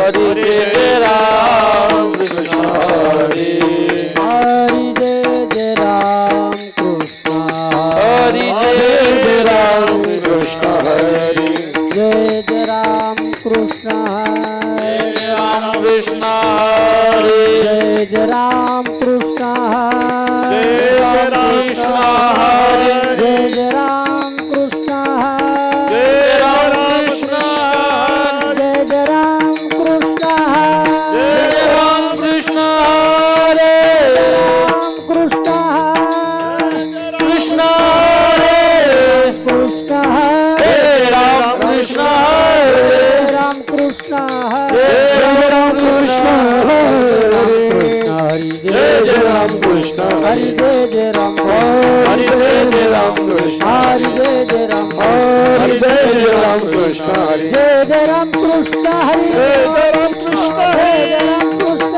हरि जय राम कृष्ण हरि हरि जय राम कृष्ण हरि जय राम कृष्ण हरि जय राम कृष्ण जय राम कृष्ण हरि जय राम कृष्ण जय राम कृष्ण हरि जय राम कृष्ण जय राम कृष्ण जय राम कृष्ण जय राम कृष्ण हरे राम कृष्ण कृष्ण हरे कृष्ण जय राम कृष्ण हरे राम कृष्ण जय राम कृष्ण हरे हरि जय राम कृष्ण हरि जय राम हरि जय राम कृष्ण हरि जय राम हरि जय राम कृष्ण हरि जय राम कृष्ण हरि जय राम कृष्ण जय हरे राम कृष्ण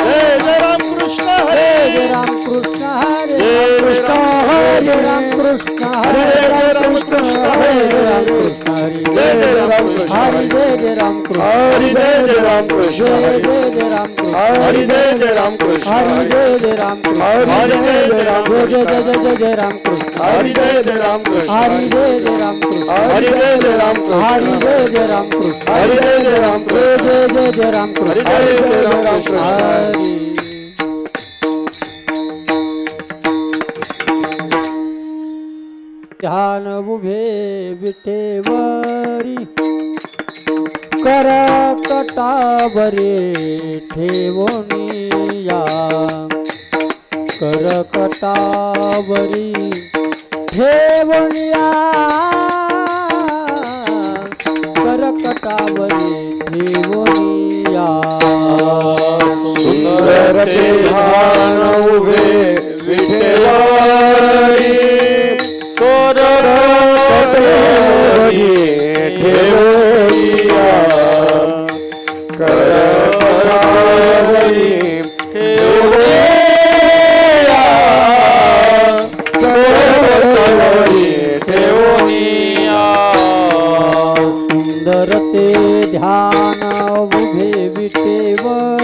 जय राम कृष्ण हरे जय राम कृष्ण हरे जय कृष्ण जय हरे राम कृष्ण हरे हरे राम कृष्ण जय हरे राम कृष्ण हरि जय राम कृष्ण हरि हरे जय राम कृष्ण हरि जय राम कृष्ण जय हरे राम कृष्ण हरि जय राम कृष्ण हरि हरे जय राम कृष्ण हरि जय राम जय कृष्ण जय राम कृष्ण हरि जय राम कृष्ण हरि जय राम कृष्ण हरि जय राम कृष्ण हरि जय राम कृष्ण हरि जय राम कृष्ण जय राम कृष्ण हरि जय राम कृष्ण हरि ध्यान उभे विटेवरी कर कटावरे ठेवोनिया कर कटावरी ठेवोनिया कर कटावरी ठेवोनिया सुंदर ते ध्यान उभे विठेवारी कर कटावरी ठेवोनिया कर कटावरी ठेवोनिया कर कटावरी ठेवोनिया सुंदर ते ध्यान उभे विटेवरी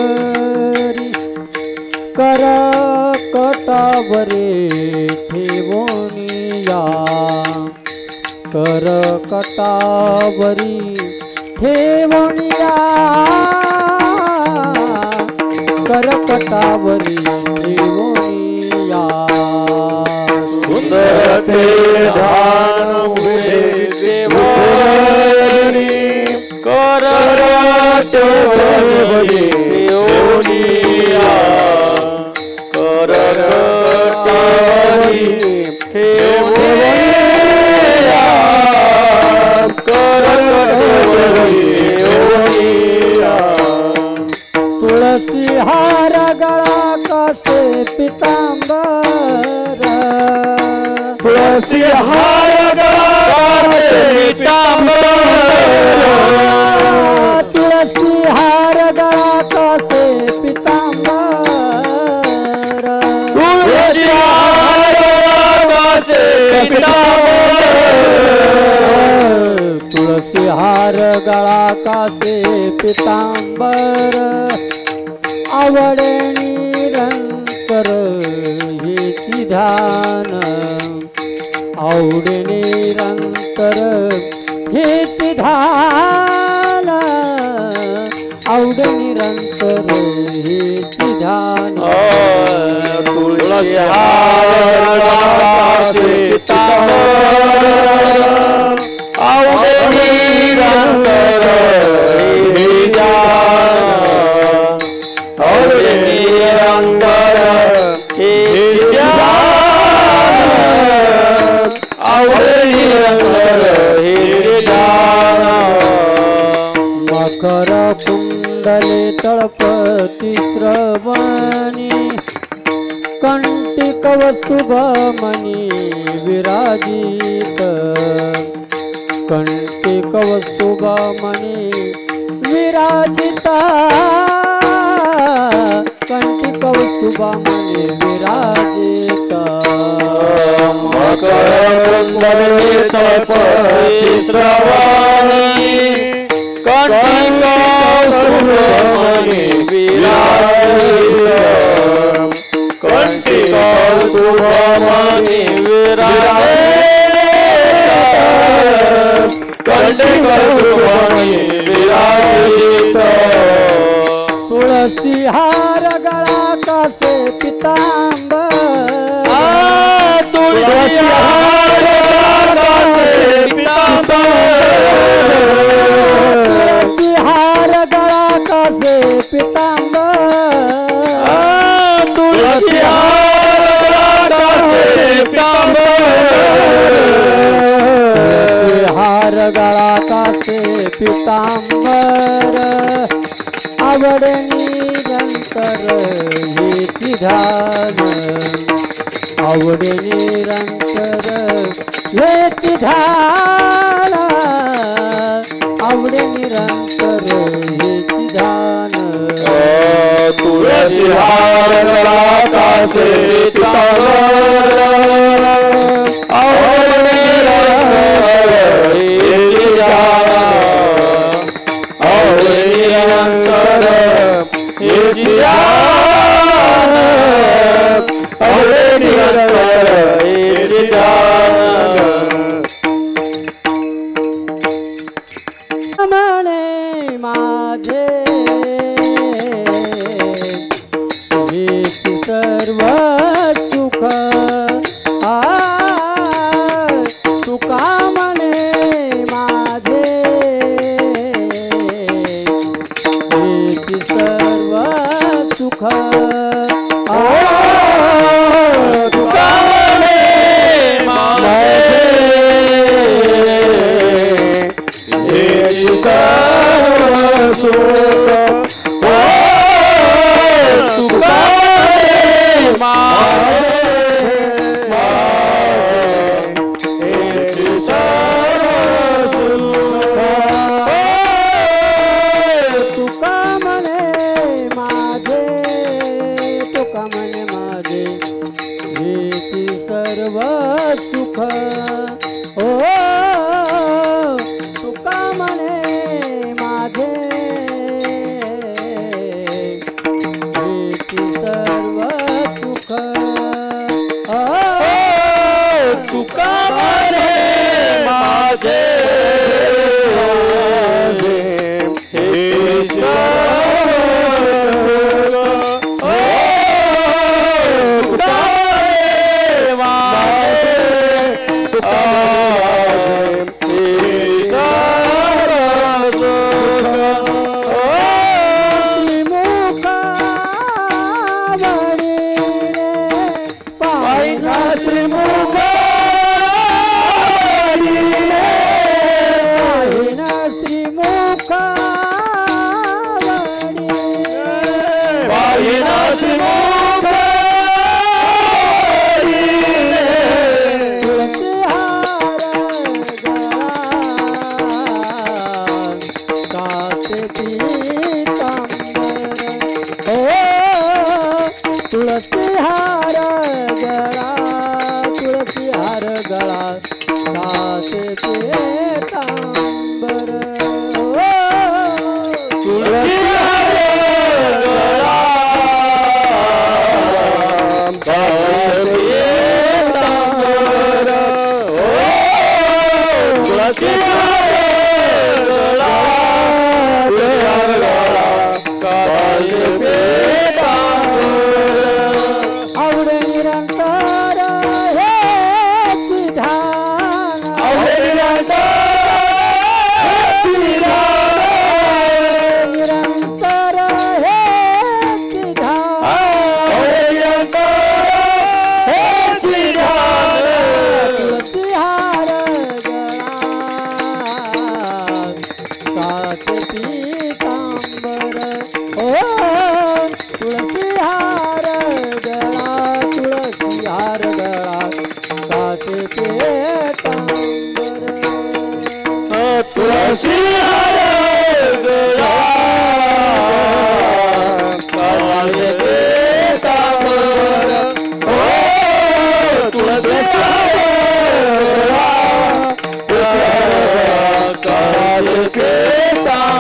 कर कटावरे ठेवोनिया कर कटावरी ठेवोनिया कर कटावरी ठेवोनिया सुंदर ते ध्यान उभे देवारी कर कटावरी ठेवोनिया कर कटावरी ठेवोनिया कर कटावरी ठेवोनिया तुळसी हार गळा कसे पितांबर तुळसी हार गाते पितांबर तुळसी हार गळा कसे पितांबर तुळसी हार गाते पितांबर तुळसी हार गळा कासे पितांबर आवडे निरंतर हेची ध्यान आवडे निरंतर हेची ध्यान आवडे निरंतर हेची ध्यान तुळसी हार गाते पितांबर आवडे निरंतर हे ध्यान आवडे निरंतर हे ध्यान आवडे निरंतर हे ध्यान मकर कुंडले तळपती श्रवणी कंटिक वस्तुभमनी विराजित कंटिक वस्तुभमनी विराजिता कंटिक वस्तुभमनी विराजिता मकर कुंडले तळपती श्रवणी कंटिकौस्तुभमणि विराजित कंटिकौस्तुभमणि विराजित कंटिकौस्तुभमणि विराजित तुलसी हार गळा कासे पितांबर तुलसी हार गळा कासे पितांबर तुलसी हार गळा कासे पितांबर तुलसी हार गळा कासे पितांबर आवड निरंतर हेची ध्यान आवड निरंतर हेची ध्यान आवड निरंतर हेची ध्यान तुलसी हार गळा कासे पितांबर आवड निरंतर हेची ध्यान आवड निरंतर हेची ध्यान आवड निरंतर हेची ध्यान म्हणे माझे हेची सर्व सुख तुका म्हणे माझे हेची सर्व सुख तुका म्हणे माझे हेची सर्व सुख तुका म्हणे माझे हेची सर्व सुख तुका म्हणे माझे तुका म्हणे माझे हेची सर्व सुख ओ तुका म्हणे माझे हेची सर्व सुख तुका म्हणे माझे हेची तुळसी हार गळा तुळसी हार गळा कासे पीतांबर तुलसी हार गळा कासे पीतांबर तुलसी हार गळा कासे पीतांबर आवड निरंतर हेची ध्यान निरंतर हेची ध्यान तुळसी हार गळा कासे पीतांबर ओ तुळसी हार गळा तुळसी हार गळा कासे पीतांबर तुलसी हार गळा कासे पीतांबर तुलसी हार गळा कासे पीतांबर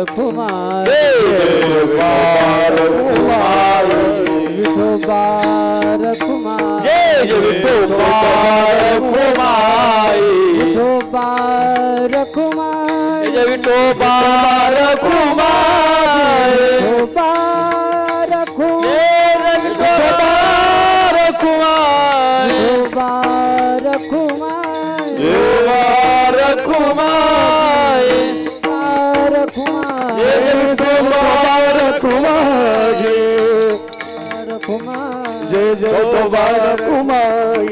खुमार विठोबार खुमार विठोबार खुमार जय जय विठोबार खुमार विठोबार खुमार जय विठोबार खुमार विठोबार खुमार विठोबार खुमार विठोबार खुमार विठोबार खुमार विठोबार खुमार विठोबार खुमार जय जय विठोबार खुमार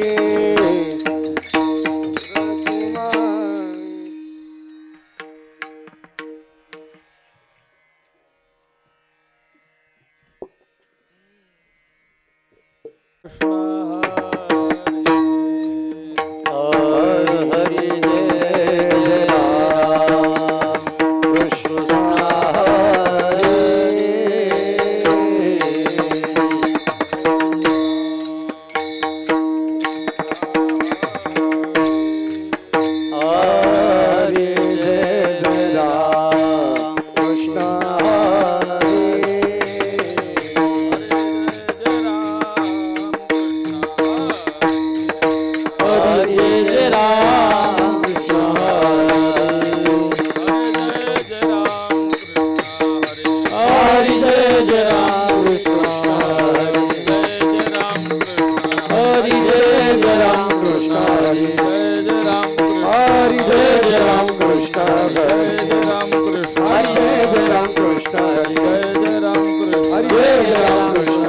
हरि जय राम कृष्ण हरे हरि जय राम कृष्ण हरे हरि जय राम कृष्ण हरि जय राम कृष्ण हरि जय राम कृष्ण हरि हरि जय राम कृष्ण हरि हरि जय राम कृष्ण हरि हरि जय राम कृष्ण हरि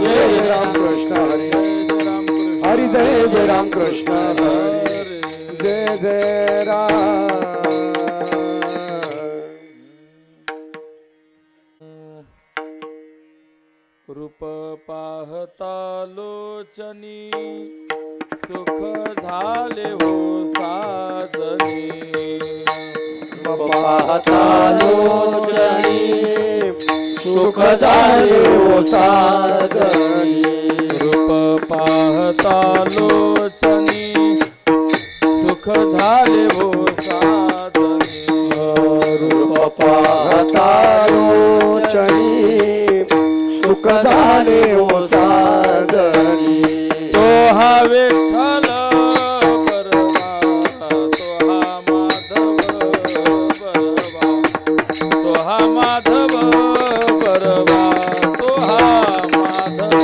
जय राम कृष्ण हरि हरि जय राम कृष्ण हरि जय जय राम रूप पाहता लोचनी सुख झाले हो साधनी पाहता लोचनी सुख झाले हो साधनी रूप पाहता लोचनी सुख झाले हो साधनी रूप पाहता लोचनी सुख झाले हो साधनी तो हा विठ्ठल बरवा तो हा माधव बरवा तो हा माधव बरवा तो हा माधव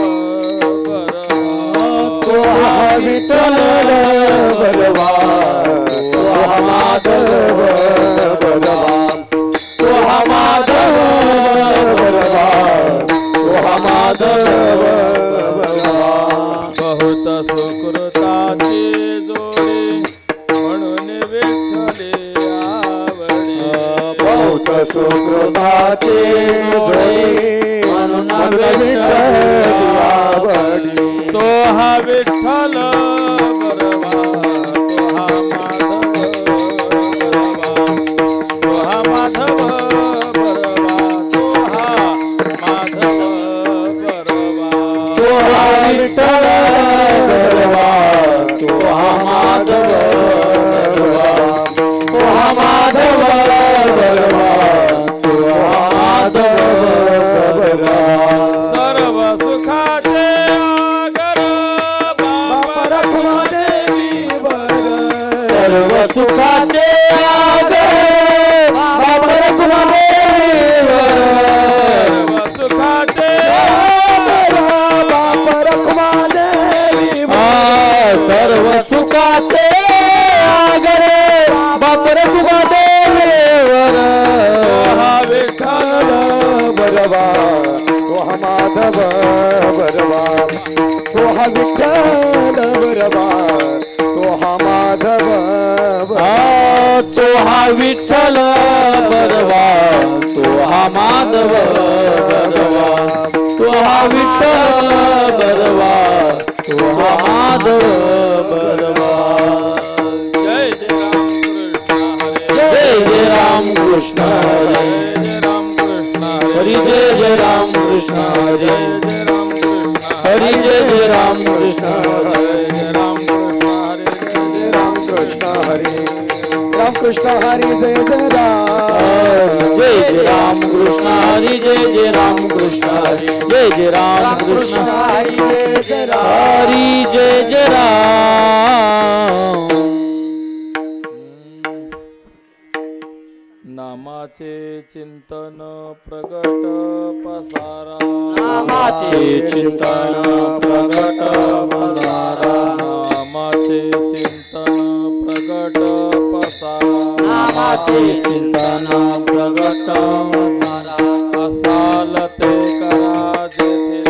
बरवा तो हा विठ्ठल बरवा तो हा माधव बरवा तो हा माधव बरवा तो हा माधव बरवा बहुत सुकृताचे जोडे म्हणून विठ्ठले आवडे बहुत सुकृताचे जोडे म्हणून विठ्ठल आवडी तो हा विठ्ठल बरवा तो हा माधव बरवा तो हा माधव बरवा तो हा माधव बरवा तो हा विठ्ठल बरवा तो हा माधव बरवा सर्व सुखाचे आगर बापा रखुमादेवी सर्व सुखाचे आगर बाबा रखुमादेवी सर्व सुखाचे बाबा रखुमादेवी सर्व सुखाचे आगर बाबा रखुमादेवी हा विठ्ठल बरवा तो हा माधव बरवा तो हा विठ्ठल बरवा तो हा माधव तो हा विठ्ठल बरवा तो हा माधव बरवा तो हा विठ्ठल बरवा तो हा माधव बरवा जय राम कृष्ण हरे जय जय राम कृष्ण हरे जय जय राम कृष्ण हरे हरि जय जय राम कृष्ण हरे जय राम कृष्ण हरे हरि जय जय राम कृष्ण हरे जय राम कृष्ण हरे राम कृष्ण हरी जय जय राम जय जय राम कृष्ण हरी जय जय राम कृष्ण हरी जय जय राम कृष्ण हरी जय जय राम हरी जय जय राम नामाचे चिंतन प्रगट पसारा नामाचे चिंतन प्रगट पसारा नामाचे चिंतन प्रगट पसारा नामाचे चिंतन प्रगट पसारा असाल ते करा जेथे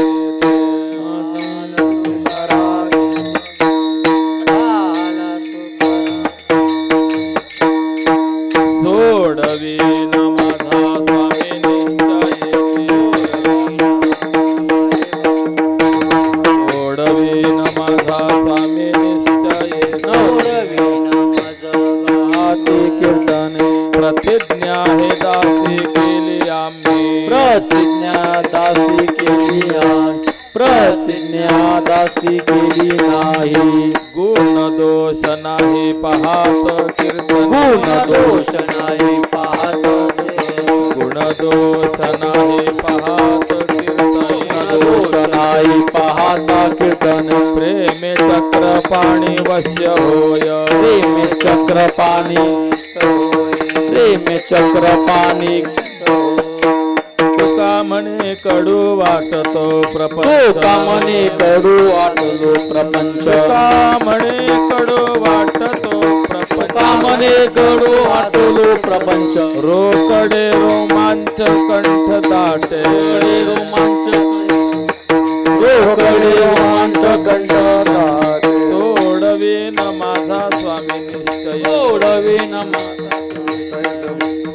सोडवी न माझा स्वामी निश्चयेची सोडवी न माझा स्वामी निश्चयेची हाती कीर्तने प्रतिज्ञा हे दासी केली आम्ही प्रतिज्ञा दासी केली आहे प्रतिज्ञा दासी केली नाही गुण दोष नाही पाहत कीर्तन गुण दोष नाही पाहत गुण दोष नाही पाहत कीर्तन दोष नाही पाहता कीर्तन प्रेमे चक्र पाणी वश्य होय प्रेम चक्र पाणी प्रेम चक्र पाणी तुका म्हणे कडू वाटतो प्रपंच तुका म्हणे कडू वाटलो प्रपंच तुका म्हणे कडू वाटतो प्रपंच तुका म्हणे कडू वाटलो प्रपंच रोकडे रोमांच कंठ दाटे रोमांच रोकडे रोमांच कंठ सोडवी न माझा स्वामी निश्चय सोडवी न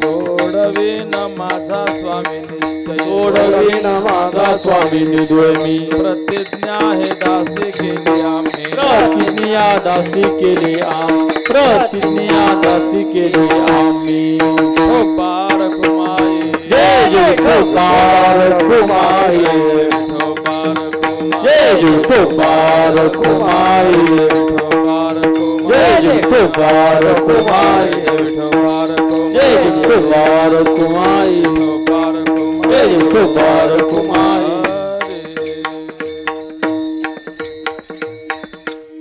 सोडवी न माझा स्वामी निश्चय सोडवी न माझा स्वामी निदोय मी प्रतिज्ञा हे दासी केली आम्ही प्रतिज्ञा दासी केली प्रतिज्ञा दासी केली आम्ही हो पार कुमाई जय जय गोपाल कुमाई हो पार कुमाई जय जय गोपाल कुमाई जय जय गोपाल कुमाई जय जय गोपाल कुमाई जय जय गोपाल कुमाई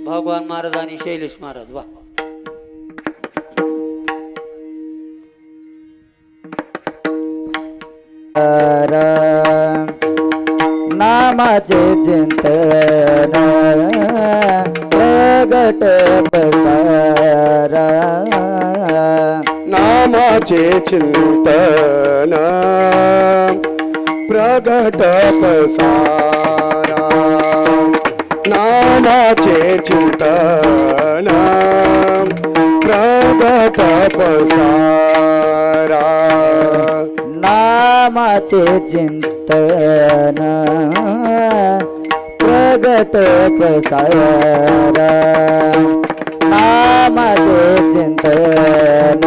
भगवान महाराज आणि शैलेश महाराज वा नामाचे चिंतन प्रगट पसारा नामाचे चिंतन प्रगट पसारा नामाचे चिंतन प्रगट पसारा नामाचे चिंतन प्रगट पसारा नामाचे चिंतन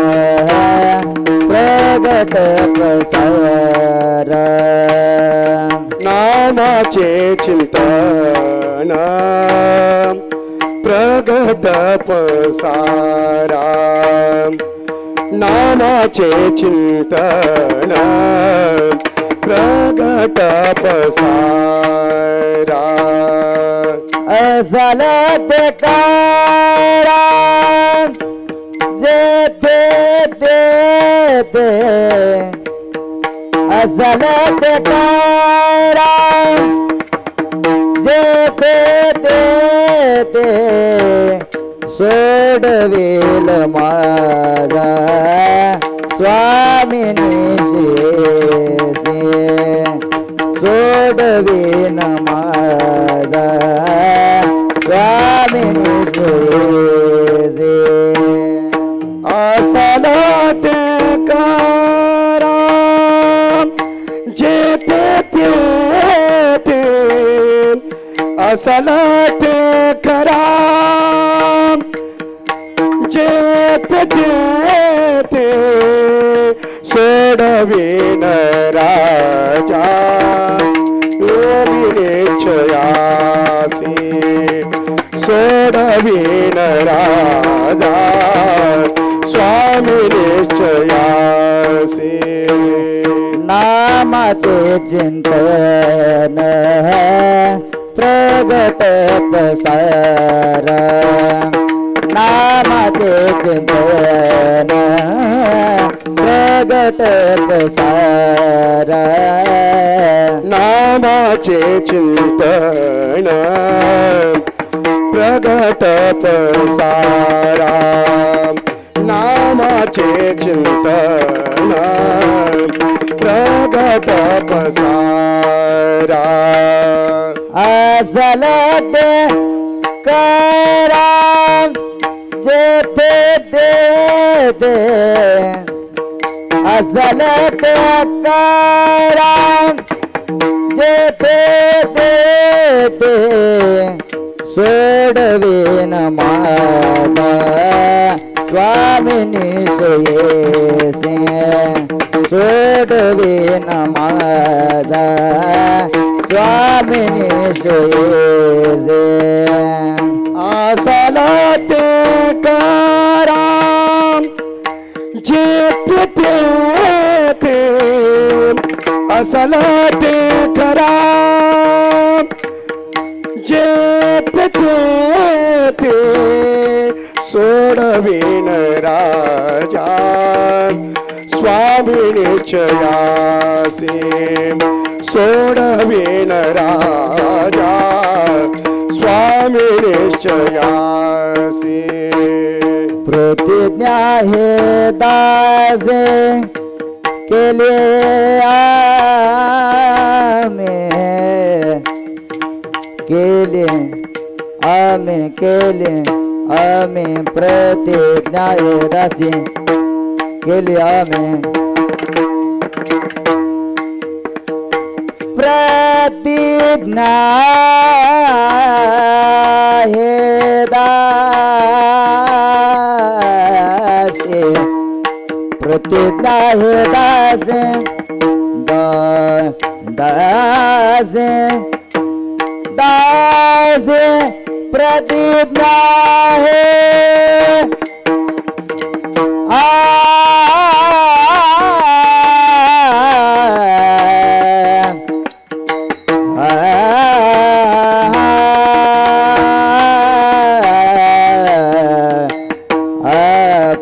प्रगट पसारा नामाचे चिंतन प्रगट पसारा नामाचे चिंतन प्रगट पसारा झाला ते कारा जेथे ते झाला ते कारा जेथे ते सोडवेल माझा स्वामी निशेसे सोडवेन माझा स्वामी निशेसे असला ते करा जेथे ते असला ते करा जेथे सोडवीन राजा योगिनेच्छयासी सोडवीन राजा स्वामी चिंतन प्रगट पसार नामाचे चिंतन प्रगट पसार नामाचे चिंतन प्रगट पसारा नामाचे चिंतन प्रगट पसारा असलत करा जेथे दे दे असलत करा जेथे दे दे सोडवीन माझा स्वामिनी सोयेसे सोडवीन माझा स्वामिनी सोयेसे असलत करा जेथे ते असलत करा जेथे ते सोडवीन राजा स्वामिनी चयासे सोडवीन राजा स्वामिनी चयासे प्रतिज्ञा हे दासे केले आम्ही प्रतिज्ञा हे दासी केली आम्ही प्रतिज्ञा हे दासी प्रतिज्ञा हे दासी दासी दासी प्रतिज्ञा है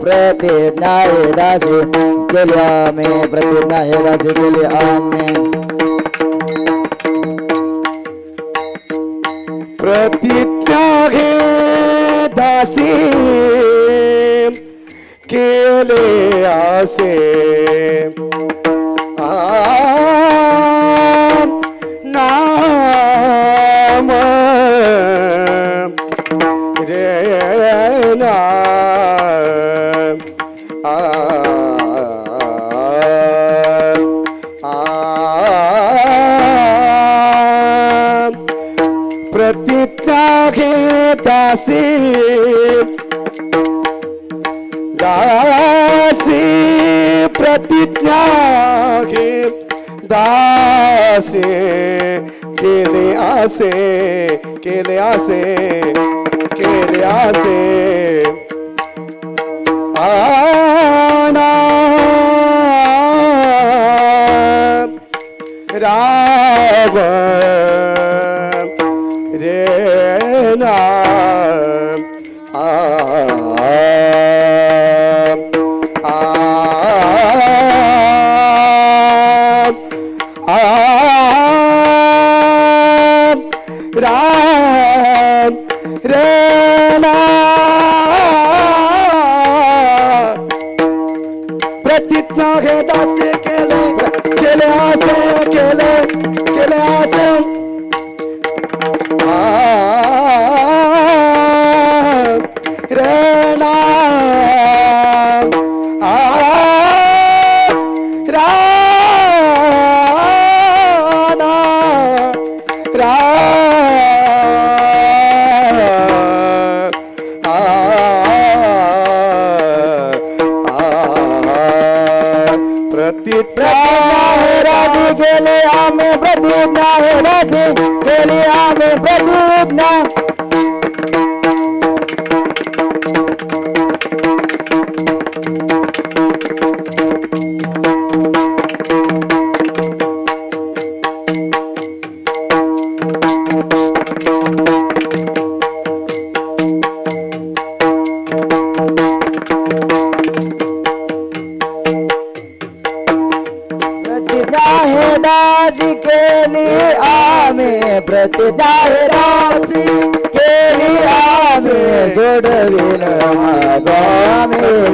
प्रतिज्ञा है दासी के लिए आमें प्रतिज्ञा है दासी के लिए आमें प्रतिज्ञा हे दासी केले आसे नाम रे प्रतिज्ञा हे दासी दासी प्रतिज्ञा हे दासी केले आसे केले आसे केले आसे आना राव रे ना राम रे ना प्रतिज्ञा हे दासी केले केले आसे केले केले आसे रे ना प्रतिज्ञा है राजी केले आमें प्रतिज्ञा है राजी केले आमें प्रतिज्ञा प्रतिज्ञा हे रासी केली आम्ही सोडविन माझा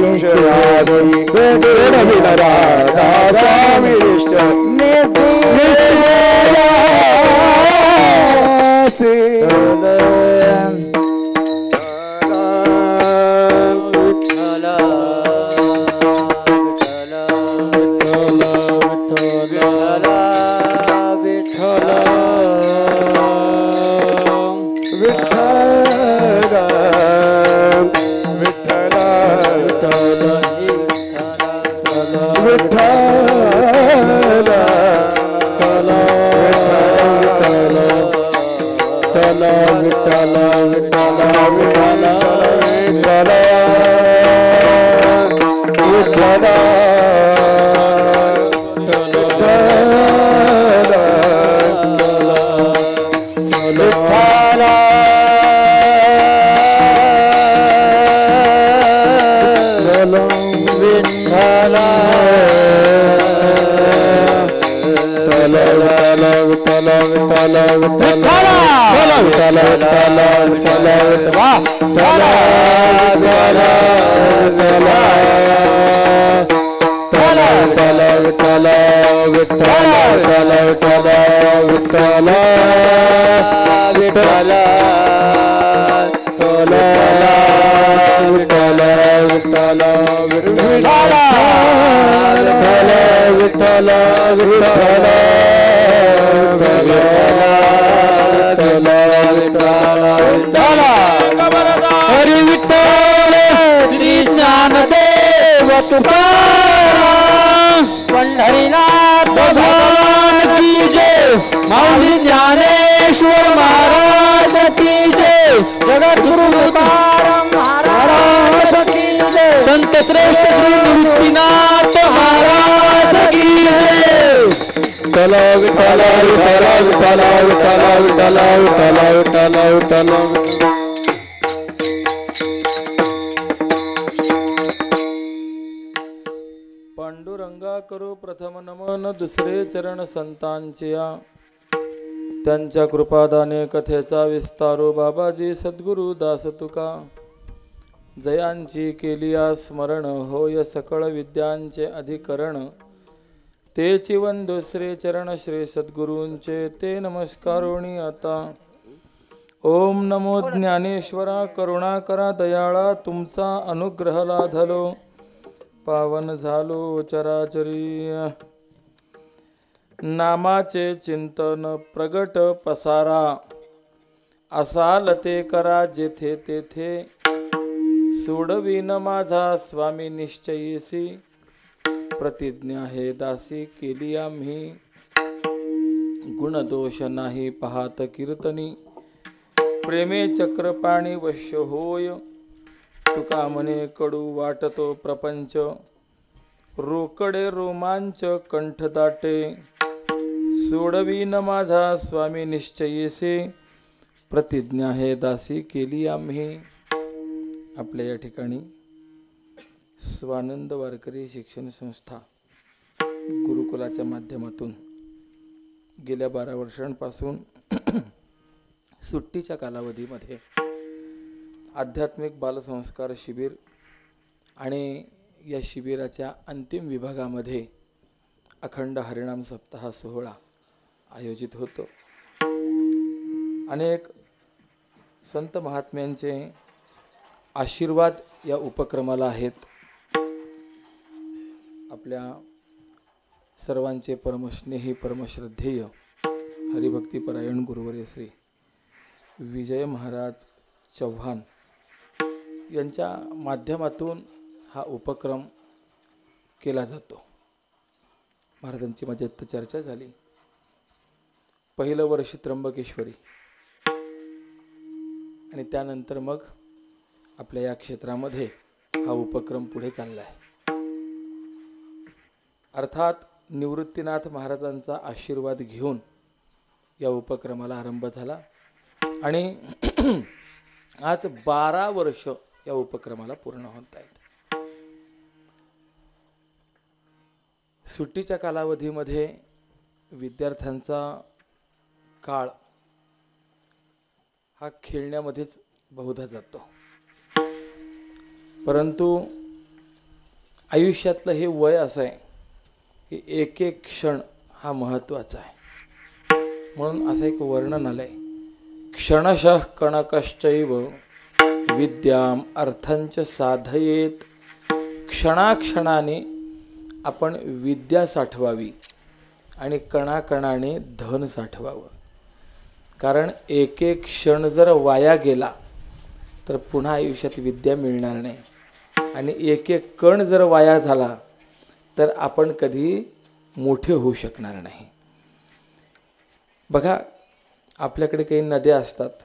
निश्चयासी सोडविन राजा स्वामी हरी विठ्ठल श्री ज्ञानदेव तुकाराम पंढरीनाथ भगवान की जय माऊली ज्ञानेश्वर महाराज की जय जगद्गुरु तुकाराम महाराज की जय संत श्रेष्ठ श्री निवृत्तीनाथ महाराज की जय विठ्ठल विठ्ठल विठ्ठल विठ्ठल विठ्ठल विठ्ठल विठ्ठल विठ्ठल पांडुरंगा करू प्रथम नमन दुसरे चरण संतांचिया त्यांच्या कृपादाने कथेचा विस्तारो बाबाजी सद्गुरु दास तुका जयांची केलिया स्मरण होय सकळ विद्यांचे अधिकरण तेची वंदु श्री चरण श्री सद्गुरूंचे ते नमस्कारोणी आता ओम नमो ज्ञानेश्वरा करुणाकरा दयाळा तुमचा अनुग्रह लाधलो पावन झालो चराचरी नामाचे चिंतन प्रगट पसारा असाल ते करा जेथे तेथे सोडविन माझा स्वामी निश्चयीसी प्रतिज्ञा हे दासी केली आम्ही गुणदोष नाही पाहत कीर्तनी प्रेमे चक्रपाणी वश्य होय तुका म्हणे कडू वाटतो प्रपंच रोकडे रोमांच कंठ दाटे सोडविन माझा स्वामी निश्चयीसे प्रतिज्ञा हे दासी केली आम्ही। आपल्या या ठिकाणी स्वानंद वारकरी शिक्षण संस्था गुरुकुलाच्या माध्यमातून गेल्या 12 वर्षांपासून सुट्टीच्या कालावधीमध्ये आध्यात्मिक बालसंस्कार शिबिर आणि या शिबिराच्या अंतिम विभागामध्ये अखंड हरिनाम सप्ताह सोहळा आयोजित होतो। अनेक संत महात्म्यांचे आशीर्वाद या उपक्रमाला आहेत। आपल्या सर्वांचे परमस्नेही परमश्रद्धेय हरिभक्तीपरायण गुरुवर्य श्री विजय महाराज चव्हाण यांच्या माध्यमातून हा उपक्रम केला जातो। महाराजांची माझ्यात चर्चा झाली। पहिलं वर्ष त्र्यंबकेश्वरी आणि त्यानंतर मग आपल्या या क्षेत्रामध्ये हा उपक्रम पुढे चालला आहे। अर्थात निवृत्तीनाथ महाराजांचा आशीर्वाद घेऊन या उपक्रमाला आरंभ झाला आणि आज 12 वर्ष या उपक्रमाला पूर्ण होत आहेत। सुट्टीच्या कालावधीमध्ये विद्यार्थ्यांचा काळ हा खेळण्यामध्येच बहुधा जातो. परंतु आयुष्यातलं हे वय असं आहे की एक एक क्षण हा महत्त्वाचा आहे. म्हणून असं एक वर्णन आलंय, क्षणशः कणकश्चैव विद्याम अर्थंच साधयेत. क्षणाक्षणाने आपण विद्या साठवावी आणि कणाकणाने धन साठवावं. कारण एक एक क्षण जर वाया गेला तर पुन्हा आयुष्यात विद्या मिळणार नाही, आणि एक एक कण जर वाया झाला तर आपण कधी मोठे होऊ शकणार नाही. बघा, आपल्याकडे काही नद्या असतात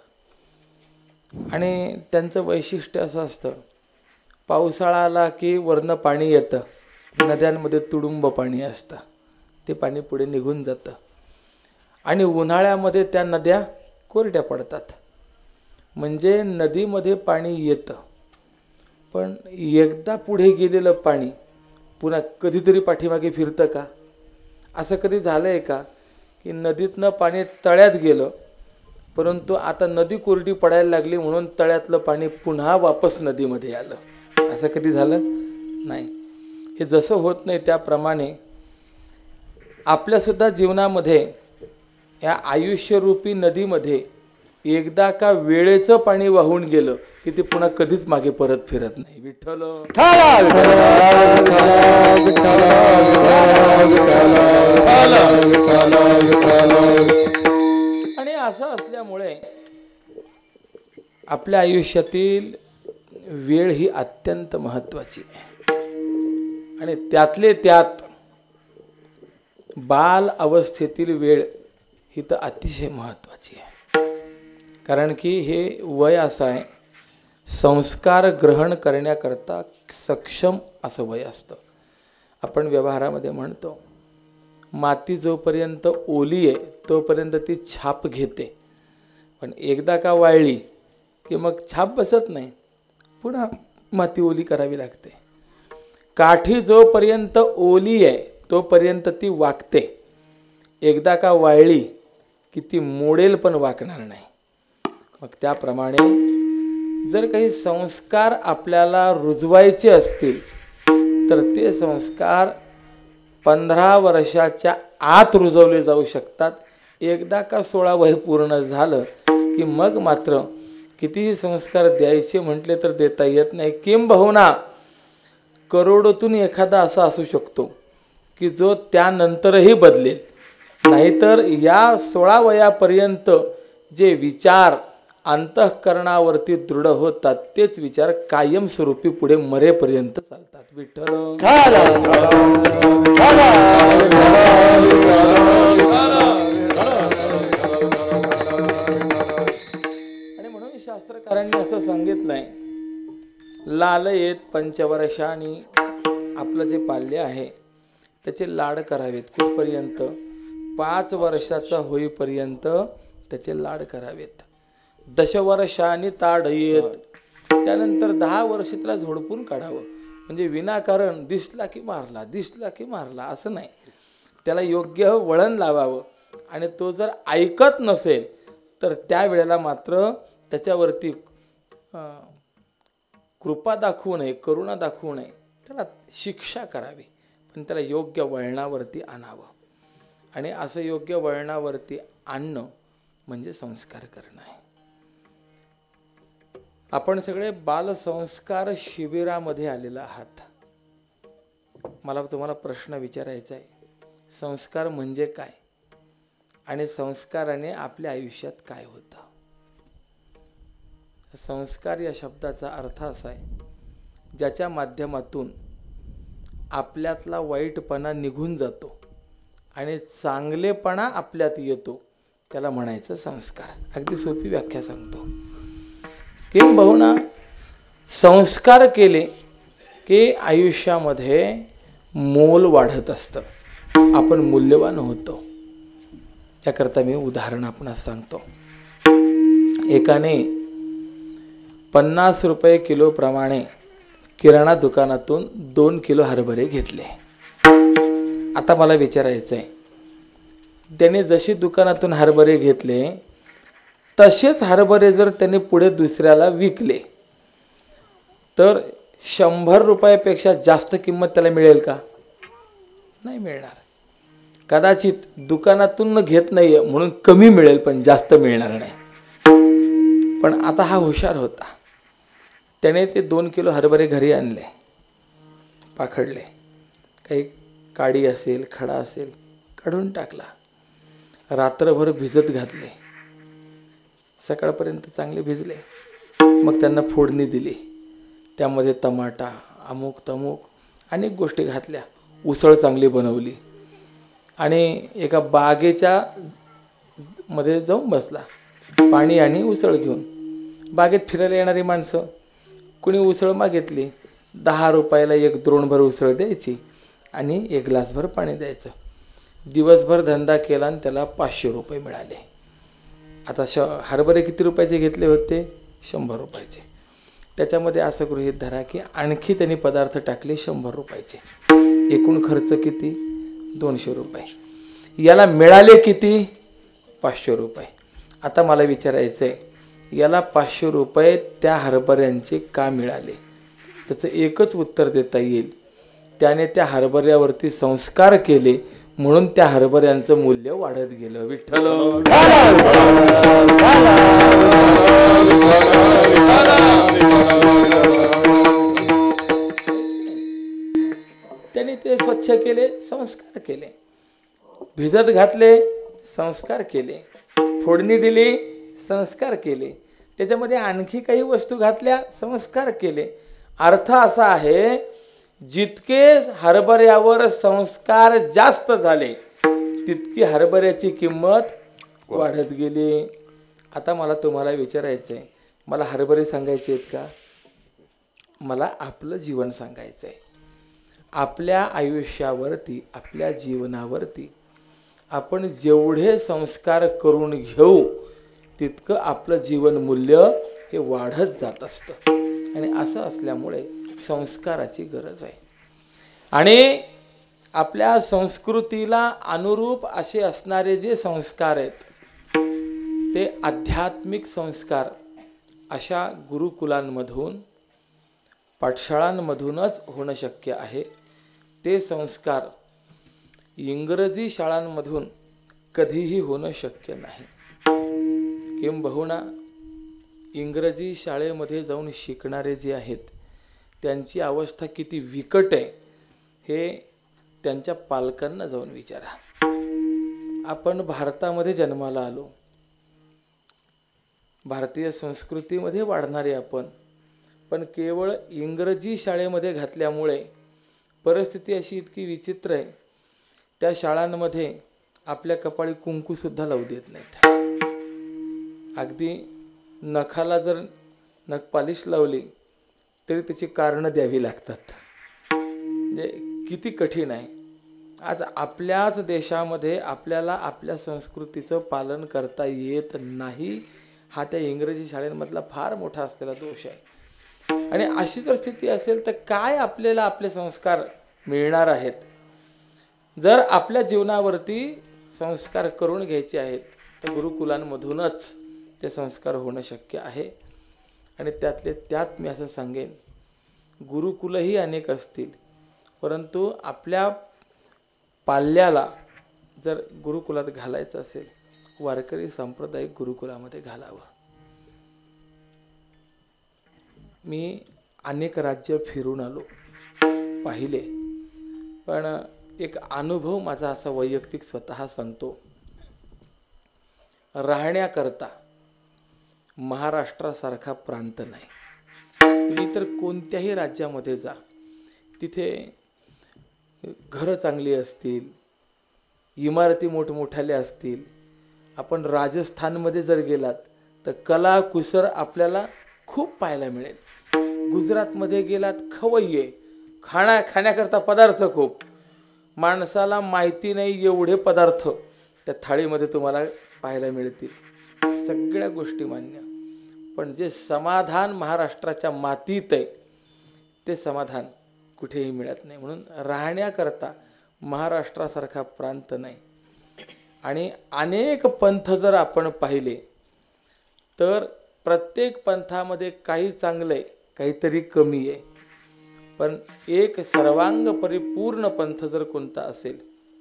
आणि त्यांचं वैशिष्ट्य असं असतं, पावसाळा आला की वरनं पाणी येतं, नद्यांमध्ये तुडुंब पाणी असतं, ते पाणी पुढे निघून जातं, आणि उन्हाळ्यामध्ये त्या नद्या कोरड्या पडतात. म्हणजे नदीमध्ये पाणी येतं, पण एकदा पुढे गेलेलं पाणी पुन्हा कधीतरी पाठीमागे फिरतं का? असं कधी झालं आहे का की नदीतनं पाणी तळ्यात गेलं, परंतु आता नदी कोरडी पडायला लागली म्हणून तळ्यातलं पाणी पुन्हा वापस नदीमध्ये आलं? असं कधी झालं नाही. हे जसं होत नाही त्याप्रमाणे आपल्यासुद्धा जीवनामध्ये या आयुष्यरूपी नदीमध्ये एकदा का वेळेचं पाणी वाहून गेलं की ते पुन्हा कधीच मागे परत फिरत नाही. विठ्ठल आणि असं असल्यामुळे आपल्या आयुष्यातील वेळ ही अत्यंत महत्त्वाची आहे, आणि त्यातले त्यात बाल अवस्थेतील वेळ ही तर अतिशय महत्त्वाची आहे. कारण की हे वय असं आहे, संस्कार ग्रहण करण्याकरता सक्षम असं वय असतं. आपण व्यवहारामध्ये म्हणतो, माती जोपर्यंत ओली आहे तोपर्यंत ती छाप घेते, पण एकदा का वाळली की मग छाप बसत नाही, पुन्हा माती ओली करावी लागते. काठी जोपर्यंत ओली आहे तोपर्यंत ती वाकते, एकदा का वाळली की ती मोडेल पण वाकणार नाही. मग त्याप्रमाणे जर काही संस्कार आपल्याला रुजवायचे असतील तर ते संस्कार 15 वर्षाच्या आत रुजवले जाऊ शकतात. एकदा का 16 वय पूर्ण झालं की मग मात्र कितीही संस्कार द्यायचे म्हटले तर देता येत नाही. किंबहुना करोडोतून एखादा असा असू शकतो की जो त्यानंतरही बदलेल. नाहीतर या 16 वयापर्यंत जे विचार अंतःकरणावरती दृढ होतात तेच विचार कायमस्वरूपी पुढे मरेपर्यंत चालतात. विठ्ठल आणि म्हणून शास्त्रकारांनी असं सांगितलंय, लालयेत पंचवर्षांनी. आपलं जे पाल्य आहे त्याचे लाड करावेत. कुठपर्यंत? 5 वर्षाचा होईपर्यंत त्याचे लाड करावेत. दशवर्षांनी ताडयेत. त्यानंतर 10 वर्ष त्याला झोडपून काढावं. म्हणजे विनाकारण दिसला की मारला, दिसला की मारला असं नाही. त्याला योग्य वळण लावावं, आणि तो जर ऐकत नसेल तर त्यावेळेला मात्र त्याच्यावरती कृपा दाखवू नये, करुणा दाखवू नये, त्याला शिक्षा करावी, पण त्याला योग्य वळणावरती आणावं. आणि असं योग्य वळणावरती आणणं म्हणजे संस्कार करणं आहे. आपण सगळे बालसंस्कार शिबिरामध्ये आलेला आहात. मला तुम्हाला प्रश्न विचारायचा आहे, संस्कार म्हणजे काय आणि संस्काराने आपल्या आयुष्यात काय होतं? संस्कार या शब्दाचा अर्थ असा आहे, ज्याच्या माध्यमातून आपल्यातला वाईटपणा निघून जातो आणि चांगलेपणा आपल्यात येतो, त्याला म्हणायचं संस्कार. अगदी सोपी व्याख्या सांगतो. किंबहुना संस्कार केले की आयुष्यामध्ये मोल वाढत असतं, आपण मूल्यवान होतो. त्याकरता मी उदाहरण आपणास सांगतो. एकाने 50 रुपये किलो प्रमाणे किराणा दुकानातून 2 किलो हरभरे घेतले. आता मला विचारायचं आहे, त्याने जशी दुकानातून हरभरे घेतले तसेच हरभरे जर त्यांनी पुढे दुसऱ्याला विकले तर 100 रुपयापेक्षा जास्त किंमत त्याला मिळेल का? नाही मिळणार. कदाचित दुकानातून घेत नाही म्हणून कमी मिळेल पण जास्त मिळणार नाही. पण आता हा हुशार होता. त्याने ते 2 किलो हरभरे घरी आणले, पाखडले, काही काडी असेल खडा असेल काढून टाकला, रात्रभर भिजत घातले, सकाळपर्यंत चांगले भिजले. मग त्यांना फोडणी दिली, त्यामध्ये टमाटा अमुक तमुक अनेक गोष्टी घातल्या, उसळ चांगली बनवली आणि एका बागेच्या मध्ये जाऊन बसला, पाणी आणि उसळ घेऊन. बागेत फिरायला येणारी माणसं कुणी उसळ मागितली, 10 रुपयाला 1 द्रोणभर उसळ द्यायची आणि 1 ग्लासभर पाणी द्यायचं. दिवसभर धंदा केला आणि त्याला 500 रुपये मिळाले. आता हरभरे किती रुपयाचे घेतले होते? 100 रुपयाचे. त्याच्यामध्ये असं गृहीत धरा की आणखी त्यांनी पदार्थ टाकले 100 रुपयाचे. एकूण खर्च किती? 200 रुपये. याला मिळाले किती? 500 रुपये. आता मला विचारायचं आहे, याला 500 रुपये त्या हरभऱ्यांचे का मिळाले? त्याचं एकच उत्तर देता येईल, त्याने त्या हरभऱ्यावरती संस्कार केले म्हणून त्या हरभऱ्यांचं मूल्य वाढत गेलं. विठ्ठल त्याने ते स्वच्छ केले, संस्कार केले, भिजत घातले, संस्कार केले, फोडणी दिली, संस्कार केले, त्याच्यामध्ये आणखी काही वस्तू घातल्या, संस्कार केले. अर्थ असा आहे, जितके हरभऱ्यावर संस्कार जास्त झाले तितकी हरभऱ्याची किंमत वाढत गेली. आता मला तुम्हाला विचारायचं आहे, मला हरभरे सांगायचे आहेत का? मला आपलं जीवन सांगायचं आहे. आपल्या आयुष्यावरती, आपल्या जीवनावरती आपण जेवढे संस्कार करून घेऊ तितकं आपलं जीवन मूल्य हे वाढत जात असतं. आणि असं असल्यामुळे संस्काराची गरज आहे. आणि आपल्या संस्कृतीला अनुरूप असे असणारे जे संस्कार आहेत ते आध्यात्मिक संस्कार अशा गुरुकुलांमधून, पाठशाळांमधूनच होणं शक्य आहे. ते संस्कार इंग्रजी शाळांमधून कधीही होणं शक्य नाही. किंबहुना इंग्रजी शाळेमध्ये जाऊन शिकणारे जे आहेत त्यांची अवस्था किती विकट आहे हे त्यांच्या पालकांना जाऊन विचारा. आपण भारतामध्ये जन्माला आलो, भारतीय संस्कृतीमध्ये वाढणारे आपण, पण केवळ इंग्रजी शाळेमध्ये घातल्यामुळे परिस्थिती अशी इतकी विचित्र आहे, त्या शाळांमध्ये आपल्या कपाळी कुंकूसुद्धा लावू देत नाहीत. अगदी नखाला जर नख पालिश लावली तरी त्याची कारणं द्यावी लागतात. म्हणजे किती कठीण आहे. आज आपल्याच देशामध्ये आपल्याला आपल्या संस्कृतीचं पालन करता येत नाही, हा त्या इंग्रजी शाळेमधला फार मोठा असलेला दोष आहे. आणि अशी जर स्थिती असेल तर काय आपल्याला आपले संस्कार मिळणार आहेत? जर आपल्या जीवनावरती संस्कार करून घ्यायचे आहेत तर गुरुकुलांमधूनच ते संस्कार होणं शक्य आहे. आणि त्यातले त्यात मी असं सांगेन, गुरुकुलही अनेक असतील, परंतु आपल्या पाल्याला जर गुरुकुलात घालायचं असेल, वारकरी सांप्रदायिक गुरुकुलामध्ये घालावं. मी अनेक राज्य फिरून आलो, पाहिले, पण एक अनुभव माझा असा वैयक्तिक स्वतः सांगतो. राहण्याकरता महाराष्ट्रासारखा प्रांत नाही. तुम्ही तर कोणत्याही राज्यामध्ये जा, तिथे घरं चांगली असतील, इमारती मोठमोठ्याल्या असतील. आपण राजस्थानमध्ये जर गेलात तर कला कुसर आपल्याला खूप पाहायला मिळेल. गुजरातमध्ये गेलात खवय्ये, खाण्याकरता पदार्थ खूप. माणसाला माहिती नाही एवढे पदार्थ त्या थाळीमध्ये तुम्हाला पाहायला मिळतील. सगळ्या गोष्टी मान्य, पण जे समाधान महाराष्ट्राच्या मातीत आहे ते समाधान कुठेही मिळत नाही. म्हणून राहण्याकरता महाराष्ट्रासारखा प्रांत नाही. आणि अनेक पंथ जर आपण पाहिले, तर प्रत्येक पंथामध्ये काही चांगलं आहे, काहीतरी कमी आहे. पण एक सर्वांग परिपूर्ण पंथ जर कोणता असेल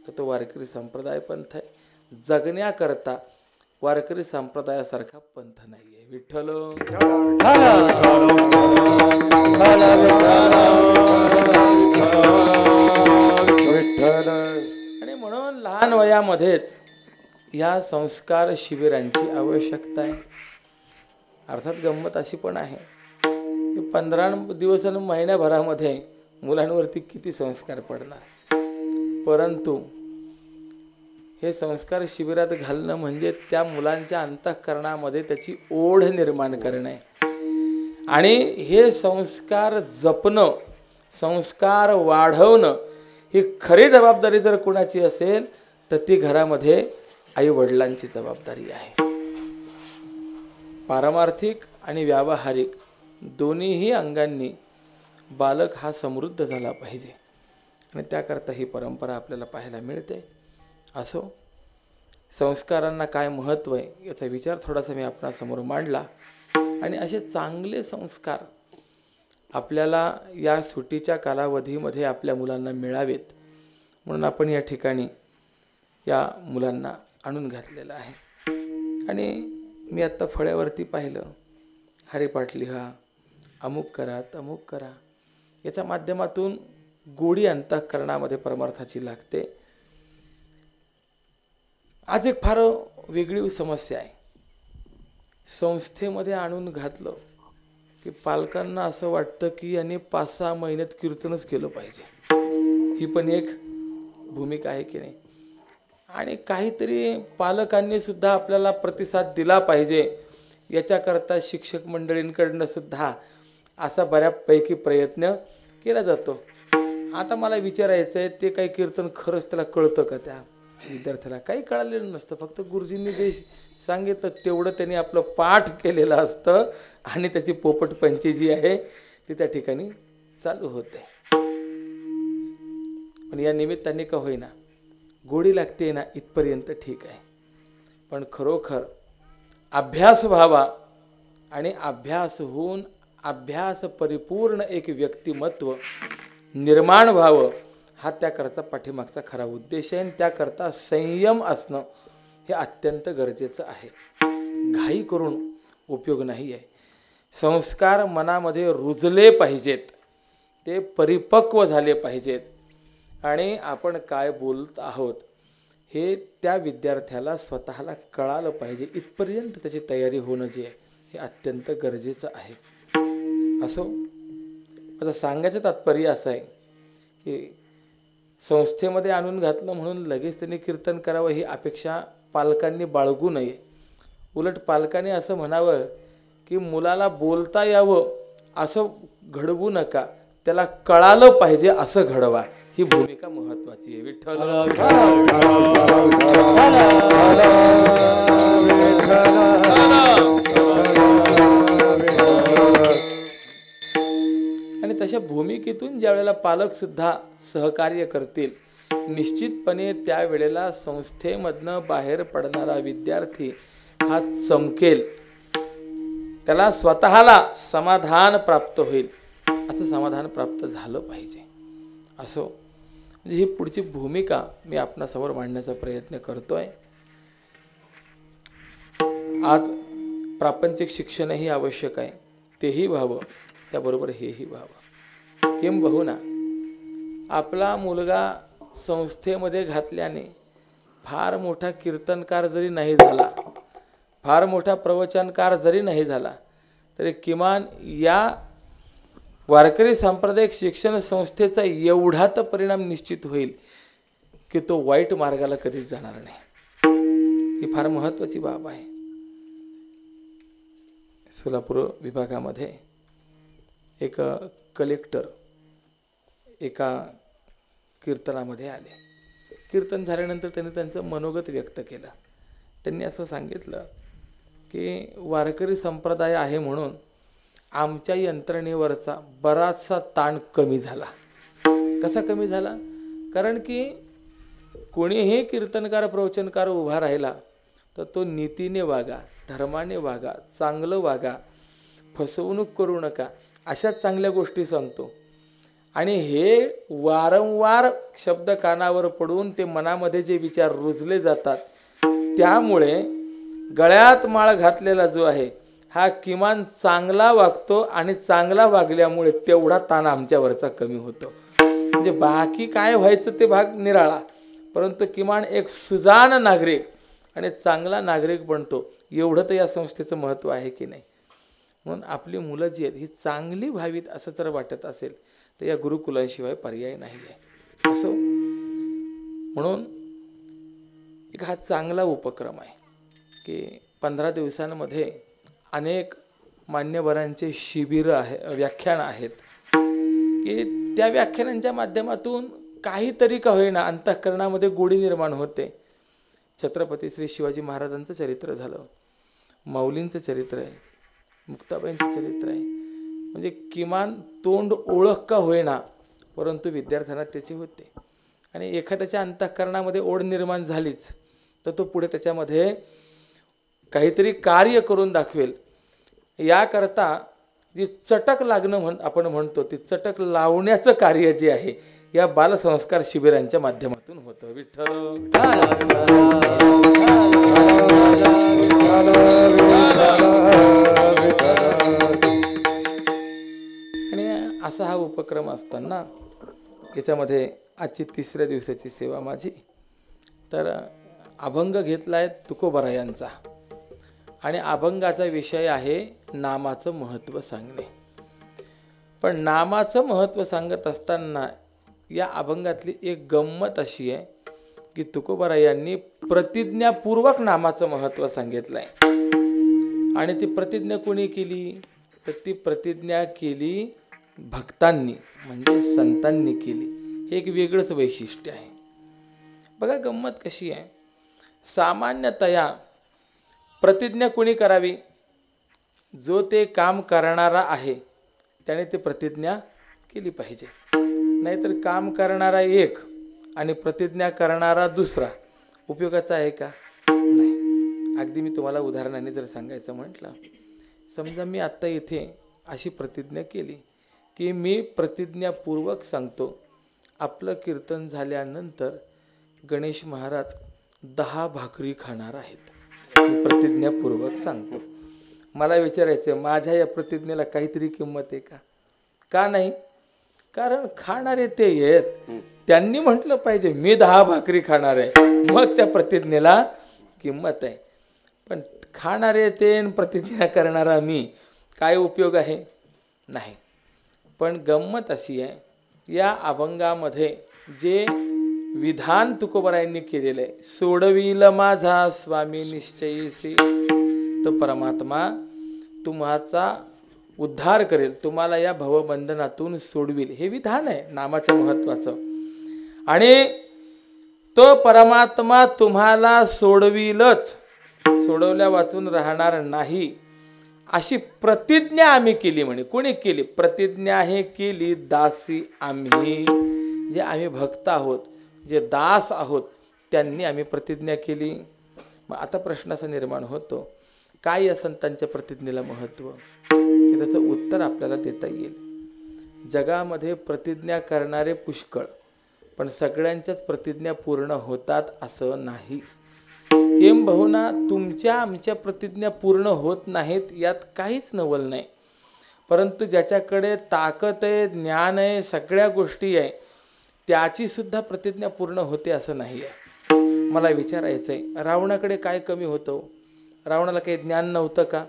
तर तो वारकरी संप्रदाय पंथ आहे. जगण्याकरता वारकरी संप्रदायासारखा पंथ नाही आहे. विठ्ठल आणि म्हणून लहान वयामध्येच या संस्कार शिबिरांची आवश्यकता आहे. अर्थात गंमत अशी पण आहे की 15 दिवस आणि महिन्याभरामध्ये मुलांवरती किती संस्कार पडणार. परंतु हे संस्कार शिबिरात घालणं म्हणजे त्या मुलांच्या अंतःकरणामध्ये त्याची ओढ निर्माण करणे आणि हे संस्कार जपणं, संस्कार वाढवणं ही खरी जबाबदारी जर कुणाची असेल तर ती घरामध्ये आई वडिलांची जबाबदारी आहे. पारमार्थिक आणि व्यावहारिक दोन्हीही अंगांनी बालक हा समृद्ध झाला पाहिजे आणि त्याकरता ही परंपरा आपल्याला पाहायला मिळते. असो, संस्कारांना काय महत्त्व आहे याचा विचार थोडासा मी आपणासमोर मांडला आणि असे चांगले संस्कार आपल्याला या सुट्टीच्या कालावधीमध्ये आपल्या मुलांना मिळावेत म्हणून आपण या ठिकाणी या मुलांना आणून घातलेलं आहे. आणि मी आत्ता फळ्यावरती पाहिलं, हरिपाठ लिहा, अमुक करा, तमुक करा, याच्या माध्यमातून गोडी अंतःकरणामध्ये परमार्थाची लागते. आज एक फार वेगळी समस्या आहे. संस्थेमध्ये आणून घातलं की पालकांना असं वाटतं की यांनी 5-6 महिन्यात कीर्तनच केलं पाहिजे. ही पण एक भूमिका आहे की नाही. आणि काहीतरी पालकांनी सुद्धा आपल्याला प्रतिसाद दिला पाहिजे याच्याकरता शिक्षक मंडळींकडनं सुद्धा असा बऱ्यापैकी प्रयत्न केला जातो. आता मला विचारायचं आहे, ते काही कीर्तन खरंच त्याला कळतं का? त्या विद्यार्थ्याला काही कळालेलं नसतं. फक्त गुरुजींनी जे सांगितलं तेवढं त्यांनी आपलं पाठ केलेलं असतं आणि त्याची पोपटपंची जी आहे ती त्या ठिकाणी चालू होते. पण या निमित्ताने का होईना गोडी लागते ना, इथपर्यंत ठीक आहे. पण खरोखर अभ्यास व्हावा आणि अभ्यास होऊन अभ्यास परिपूर्ण एक व्यक्तिमत्व निर्माण व्हावं हा त्याकरता पाठीमागचा खरा उद्देश आहे. आणि त्याकरता संयम असणं हे अत्यंत गरजेचं आहे. घाई करून उपयोग नाही आहे. संस्कार मनामध्ये रुजले पाहिजेत, ते परिपक्व झाले पाहिजेत आणि आपण काय बोलत आहोत हे त्या विद्यार्थ्याला स्वतःला कळालं पाहिजे. इथपर्यंत त्याची तयारी होणं जे आहे हे अत्यंत गरजेचं आहे. असो, माझं सांगायचं तात्पर्य असं आहे की संस्थेमध्ये आणून घातलं म्हणून लगेच त्यांनी कीर्तन करावं ही अपेक्षा पालकांनी बाळगू नये. उलट पालकांनी असं म्हणावं की मुलाला बोलता यावं असं घडवू नका, त्याला कळालं पाहिजे असं घडवा. ही भूमिका महत्वाची आहे. विठ्ठल आणि तशा भूमिकेतून ज्या वेळेला पालक सुद्धा सहकार्य करतील निश्चितपणे त्यावेळेला संस्थेमधनं बाहेर पडणारा विद्यार्थी हा चमकेल, त्याला स्वतःला समाधान प्राप्त होईल. असं समाधान प्राप्त झालं पाहिजे. असो, म्हणजे ही पुढची भूमिका मी आपणासमोर मांडण्याचा प्रयत्न करतोय. आज प्रापंचिक शिक्षणही आवश्यक आहे, तेही व्हावं, त्याबरोबर हेही व्हावं. किंबहुना आपला मुलगा संस्थेमध्ये घातल्याने फार मोठा कीर्तनकार जरी नाही झाला, फार मोठा प्रवचनकार जरी नाही झाला, तरी किमान या वारकरी सांप्रदायिक शिक्षण संस्थेचा एवढा तर परिणाम निश्चित होईल की तो वाईट मार्गाला कधीच जाणार नाही. ही फार महत्त्वाची बाब आहे. सोलापूर विभागामध्ये एक कलेक्टर एका कीर्तनामध्ये आले. कीर्तन झाल्यानंतर त्यांनी त्यांचं मनोगत व्यक्त केलं. त्यांनी असं सांगितलं की वारकरी संप्रदाय आहे म्हणून आमच्या यंत्रणेवरचा बराचसा ताण कमी झाला. कसा कमी झाला? कारण की कोणीही कीर्तनकार प्रवचनकार उभा राहिला तर तो नीतीने वागा, धर्माने वागा, चांगलं वागा, फसवणूक करू नका, अशा चांगल्या गोष्टी सांगतो. आणि हे वारंवार शब्द कानावर पडून ते मनामध्ये जे विचार रुजले जातात, त्यामुळे गळ्यात माळ घातलेला जो आहे हा किमान चांगला वागतो. आणि चांगला वागल्यामुळे तेवढा ताण आमच्यावरचा कमी होतो. म्हणजे बाकी काय व्हायचं ते भाग निराळा, परंतु किमान एक सुजाण नागरिक आणि चांगला नागरिक बनतो, एवढं तर या संस्थेचं महत्त्व आहे की नाही. म्हणून आपली मुलं जी आहेत ही चांगली व्हावीत असं जर वाटत असेल तर या गुरुकुलाशिवाय पर्याय नाही आहे. असो, म्हणून एक हा चांगला उपक्रम आहे की 15 दिवसांमध्ये अनेक मान्यवरांचे शिबिरं आहे, व्याख्यान आहेत की त्या व्याख्यानांच्या माध्यमातून काहीतरी का होईना अंतःकरणामध्ये गोडी निर्माण होते. छत्रपती श्री शिवाजी महाराजांचं चरित्र झालं, माऊलींचं चरित्र आहे, मुक्ताबाईंचं चरित्र आहे. म्हणजे किमान तोंड ओळख का होईना, परंतु विद्यार्थ्यांना त्याची होते. आणि एखाद्याच्या अंतःकरणामध्ये ओढ निर्माण झालीच तर तो पुढे त्याच्यामध्ये काहीतरी कार्य करून दाखवेल. याकरता जी चटक लागणं आपण म्हणतो, ती चटक लावण्याचं कार्य जे आहे या बालसंस्कार शिबिरांच्या माध्यमातून होतं. विठ्ठल आणि असा हा उपक्रम असताना याच्यामध्ये आजची 3ऱ्या दिवसाची सेवा माझी. तर अभंग घेतला आहे तुकोबरायांचा आणि अभंगाचा विषय आहे नामाचं महत्त्व सांगणे. पण नामाचं महत्त्व सांगत असताना या अभंगातली एक गंमत अशी आहे की तुकोबरायांनी प्रतिज्ञापूर्वक नामाचं महत्त्व सांगितलं आहे. आणि ती प्रतिज्ञा कोणी केली तर ती प्रतिज्ञा केली भक्तांनी, म्हणजे संतांनी केली. हे एक वेगळंच वैशिष्ट्य आहे. बघा गंमत कशी आहे. सामान्यतया प्रतिज्ञा कोणी करावी, जो ते काम करणारा आहे त्याने ते प्रतिज्ञा केली पाहिजे. नाहीतर काम करणारा एक आणि प्रतिज्ञा करणारा दुसरा उपयोगाचा आहे का? नाही. अगदी मी तुम्हाला उदाहरणाने जर सांगायचं म्हटलं, समजा मी आत्ता इथे अशी प्रतिज्ञा केली की मी प्रतिज्ञापूर्वक सांगतो आपलं कीर्तन झाल्यानंतर गणेश महाराज 10 भाकरी खाणार आहेत. मी प्रतिज्ञापूर्वक सांगतो. मला विचारायचं, माझ्या या प्रतिज्ञेला काहीतरी किंमत आहे का? का नाही? कारण खाणारे ते आहेत, त्यांनी म्हटलं पाहिजे मी 10 भाकरी खाणार आहे, मग त्या प्रतिज्ञेला किंमत आहे. पण खाणारे ते प्रतिज्ञा करणारा मी, काय उपयोग आहे? नाही. पण गंमत अशी आहे, या अभंगामध्ये जे विधान तुकोबरायांनी केलेलं आहे, सोडविल माझा स्वामी निश्चयीसी, तो परमात्मा तुम्हाचा उद्धार करेल, तुम्हाला या भवबंधनातून सोडविल, हे विधान आहे नामाचं महत्त्वाचं. आणि तो परमात्मा तुम्हाला सोडविलच, सोडवल्या वाचून राहणार नाही, अशी प्रतिज्ञा आम्ही केली. म्हणे कोणी केली? प्रतिज्ञा हे केली दासी आम्ही, जे आम्ही भक्त आहोत, जे दास आहोत, त्यांनी आम्ही प्रतिज्ञा केली. मग आता प्रश्न असा निर्माण होतो, काय या संतांच्या प्रतिज्ञेला महत्त्व? की त्याचं उत्तर आपल्याला देता येईल. जगामध्ये प्रतिज्ञा करणारे पुष्कळ, पण सगळ्यांच्याच प्रतिज्ञा पूर्ण होतात असं नाही. किंबहुना तुमच्या आमच्या प्रतिज्ञा पूर्ण होत नाहीत यात काहीच नवल नाही. परंतु ज्याच्याकडे ताकद आहे, ज्ञान आहे, सगळ्या गोष्टी आहे, त्याची सुद्धा प्रतिज्ञा पूर्ण होते असं नाही आहे. मला विचारायचं आहे, रावणाकडे काय कमी होतं? रावणाला काही ज्ञान नव्हतं का?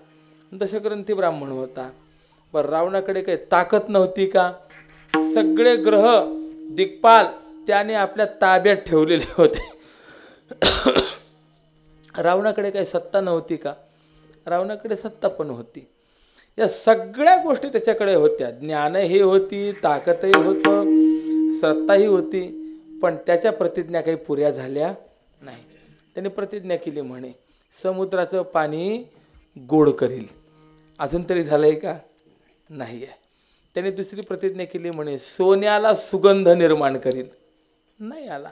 दशग्रंथी ब्राह्मण होता. बरं, रावणाकडे काही ताकद नव्हती का? सगळे ग्रह दिक्पाल त्याने आपल्या ताब्यात ठेवलेले होते. रावणाकडे काही सत्ता नव्हती का? रावणाकडे सत्ता पण होती. या सगळ्या गोष्टी त्याच्याकडे होत्या. ज्ञानही होती, ताकदही होतं, सत्ताही होती, पण त्याच्या प्रतिज्ञा काही पुऱ्या झाल्या नाही. त्याने प्रतिज्ञा केली म्हणे समुद्राचं पाणी गोड करील, अजून तरी झालंय का? नाही आहे. त्याने दुसरी प्रतिज्ञा केली म्हणे सोन्याला सुगंध निर्माण करील, नाही आला.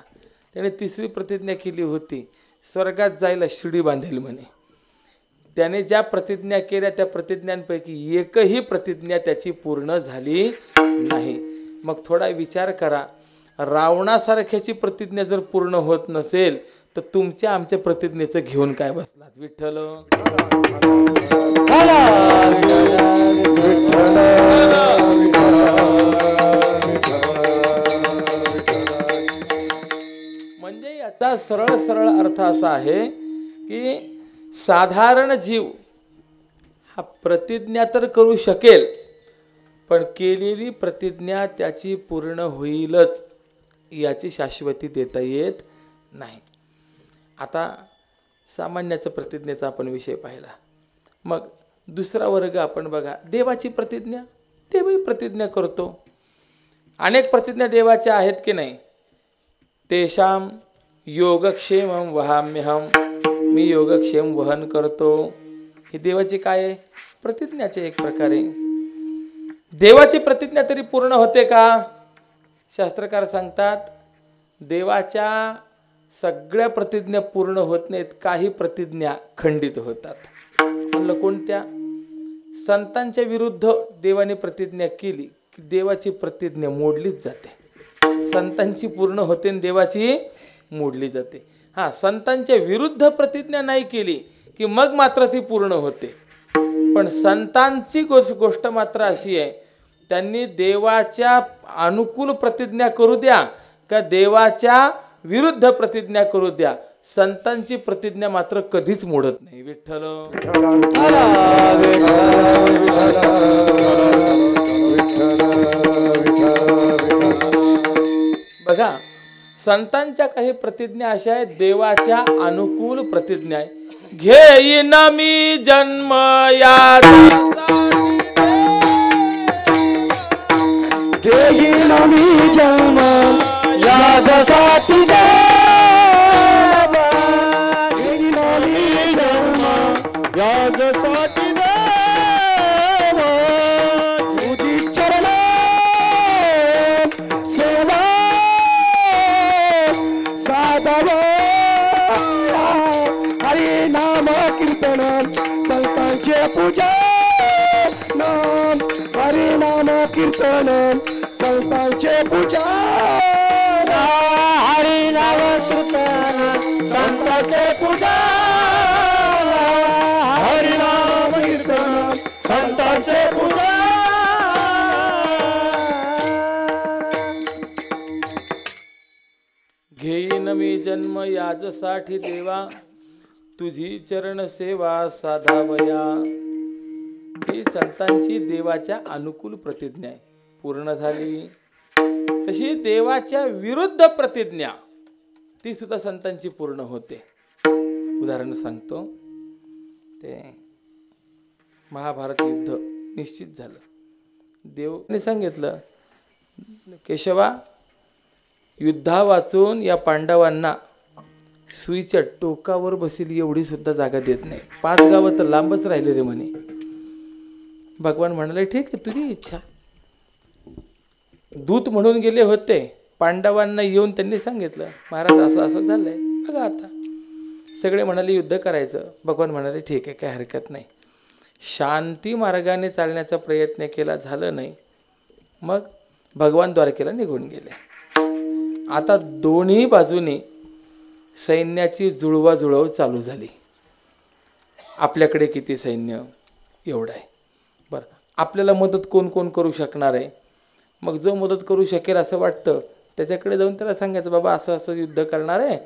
त्याने तिसरी प्रतिज्ञा केली होती स्वर्गात जायला शिडी बांधेल म्हणे. त्याने ज्या प्रतिज्ञा केल्या त्या प्रतिज्ञांपैकी एकही प्रतिज्ञा त्याची पूर्ण झाली नाही. मग थोडा विचार करा, रावणासारख्याची प्रतिज्ञा जर पूर्ण होत नसेल तर तुमच्या आमच्या प्रतिज्ञेचं घेऊन काय बसलात. विठ्ठल म्हणजे याचा सरळ सरळ अर्थ असा आहे की साधारण जीव हा प्रतिज्ञा तर करू शकेल, पण केलेली प्रतिज्ञा त्याची पूर्ण होईलच याची शाश्वती देता येत नाही. आता सामान्याचा प्रतिज्ञेचा आपण विषय पाहिला. मग दुसरा वर्ग आपण बघा, देवाची प्रतिज्ञा. देवही प्रतिज्ञा करतो. अनेक प्रतिज्ञा देवाच्या आहेत की नाही. तेषाम योगक्षेमं वहाम्यहम, मी योगक्षेम वहन करतो. ही देवाची काय आहे? प्रतिज्ञाचे एक प्रकारे. देवाची प्रतिज्ञा तरी पूर्ण होते का? शास्त्रकार सांगतात देवाच्या सगळ्या प्रतिज्ञा पूर्ण होत नाहीत, काही प्रतिज्ञा खंडित होतात. म्हणलं कोणत्या? संतांच्या विरुद्ध देवाने प्रतिज्ञा केली की देवाची प्रतिज्ञा मोडलीच जाते. संतांची पूर्ण होते आणि देवाची मोडली जाते. हां, संतांच्या विरुद्ध प्रतिज्ञा नाही केली की मग मात्र ती पूर्ण होते. पण संतांची गोष्ट मात्र अशी आहे, त्यांनी देवाच्या अनुकूल प्रतिज्ञा करू द्या का देवाच्या विरुद्ध प्रतिज्ञा करू द्या, संतांची प्रतिज्ञा मात्र कधीच मोडत नाही. विठ्ठल बघा, संतांच्या काही प्रतिज्ञा अशा आहेत देवाच्या अनुकूल प्रतिज्ञा आहे. घेईन मी जन्म घेईन मी जन्म यासाठी देवा, घेईन मी जन्म यासाठी देवा, तुझी चरण सेवा साधव, हरी नाम कीर्तन संतांचे पूजा, नाम हरी नाम कीर्तन संतांचे पूजा, हरी नाम कीर्तन संतांचे पूजा, हरी नाम कीर्तन संतांचे पूजा. घेईन मी जन्म याजसाठी देवा, तुझी चरण सेवा साधावया. ही संतांची देवाच्या अनुकूल प्रतिज्ञा आहे, पूर्ण झाली. तशी देवाच्या विरुद्ध प्रतिज्ञा ती सुद्धा संतांची पूर्ण होते. उदाहरण सांगतो. ते महाभारत युद्ध निश्चित झालं. देवाने सांगितलं केशवा, युद्धा वाचून या पांडवांना सुईच्या टोकावर बसेल एवढी सुद्धा जागा देत नाही. 5 गावं तर लांबच राहिले रे म्हणे. भगवान म्हणाले ठीक आहे, तुझी इच्छा. दूत म्हणून गेले होते पांडवांना, येऊन त्यांनी सांगितलं महाराज असं असं झालंय बघा. आता सगळे म्हणाले युद्ध करायचं. भगवान म्हणाले ठीक आहे, काही हरकत नाही. शांती मार्गाने चालण्याचा प्रयत्न केला, झालं नाही. मग भगवान द्वारकेला निघून गेले. आता दोन्ही बाजूने सैन्याची जुळवाजुळव चालू झाली. आपल्याकडे किती सैन्य? एवढं आहे. बरं, आपल्याला मदत कोण कोण करू शकणार आहे? मग जो मदत करू शकेल असं वाटतं त्याच्याकडे जाऊन त्याला सांगायचं बाबा असं असं युद्ध करणार आहे,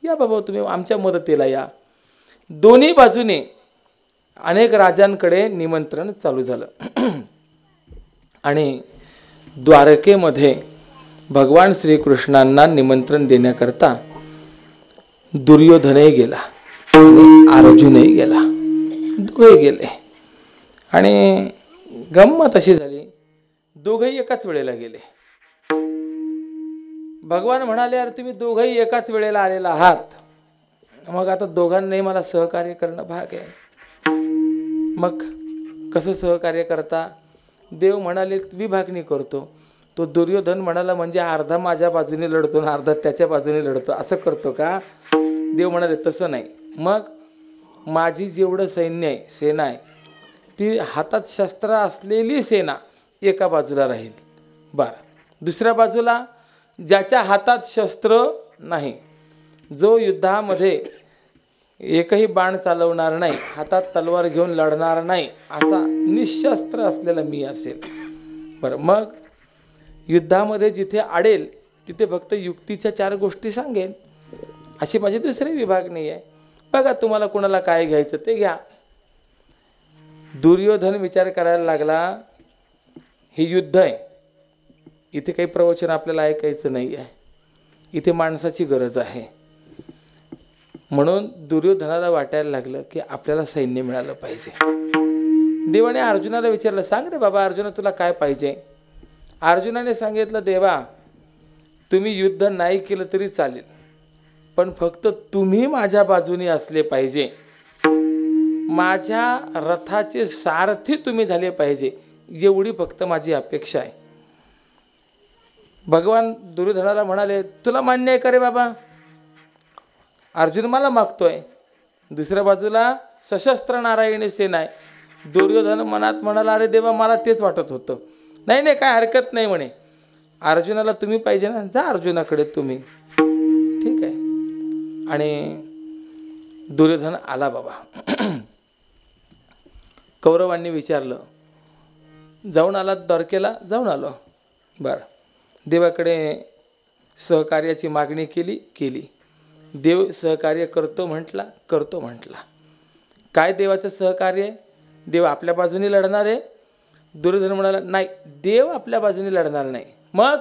या बाबा तुम्ही आमच्या मदतीला या. दोन्ही बाजूने अनेक राजांकडे निमंत्रण चालू झालं. आणि द्वारकेमध्ये भगवान श्रीकृष्णांना निमंत्रण देण्याकरता दुर्योधनही गेला आणि अर्जुनही गेला. दोघे गेले. आणि गंमत अशी झाली, दोघंही एकाच वेळेला गेले. भगवान म्हणाले अरे तुम्ही दोघंही एकाच वेळेला आलेला आहात, मग आता दोघांनाही मला सहकार्य करणं भाग आहे. मग कसं सहकार्य करता? देव म्हणाले विभागणी करतो. तो दुर्योधन म्हणाला म्हणजे अर्धा माझ्या बाजूने लढतो आणि अर्धा त्याच्या बाजूने लढतो, असं करतो का? देव म्हणाले तसं नाही. मग माझी जेवढं सैन्य आहे, सेना आहे, ती हातात शस्त्र असलेली सेना एका बाजूला राहील. बरं, दुसऱ्या बाजूला ज्याच्या हातात शस्त्र नाही, जो युद्धामध्ये एकही बाण चालवणार नाही, हातात तलवार घेऊन लढणार नाही, असा निशस्त्र असलेला मी असेल. बरं, मग युद्धामध्ये जिथे अडेल तिथे फक्त युक्तीच्या 4 गोष्टी सांगेन, अशी माझी दुसरी विभागणी आहे. बघा, तुम्हाला कोणाला काय घ्यायचं ते घ्या. दुर्योधन विचार करायला लागला, हे युद्ध आहे, इथे काही प्रवचन आपल्याला ऐकायचं नाही आहे, इथे माणसाची गरज आहे. म्हणून दुर्योधनाला वाटायला लागलं की आपल्याला सैन्य मिळालं पाहिजे. देवाने अर्जुनाला विचारलं, सांग रे बाबा अर्जुना, तुला काय पाहिजे? अर्जुनाने सांगितलं, देवा तुम्ही युद्ध नाही केलं तरी चालेल, पण फक्त तुम्ही माझ्या बाजूने असले पाहिजे, माझ्या रथाचे सारथी तुम्ही झाले पाहिजे, एवढी फक्त माझी अपेक्षा आहे. भगवान दुर्योधनाला म्हणाले, तुला मान्य आहे का रे बाबा? अर्जुन मला मागतोय. दुसऱ्या बाजूला सशस्त्र नारायणी सेना आहे. दुर्योधन मनात म्हणाला, अरे देवा मला तेच वाटत होतं. नाही नाही, काय हरकत नाही म्हणे, अर्जुनाला तुम्ही पाहिजे ना, जा अर्जुनाकडे तुम्ही. ठीक आहे. आणि दुर्योधन आला बाबा. कौरवांनी विचारलं, जाऊन आलात द्वारकेला? जाऊन आलो. बरं, देवाकडे सहकार्याची मागणी केली. देव सहकार्य करतो म्हटला. काय देवाचं सहकार्य आहे? देव आपल्या बाजूने लढणार आहे? दुर्योधन म्हणाला, नाही, देव आपल्या बाजूने लढणार नाही, मग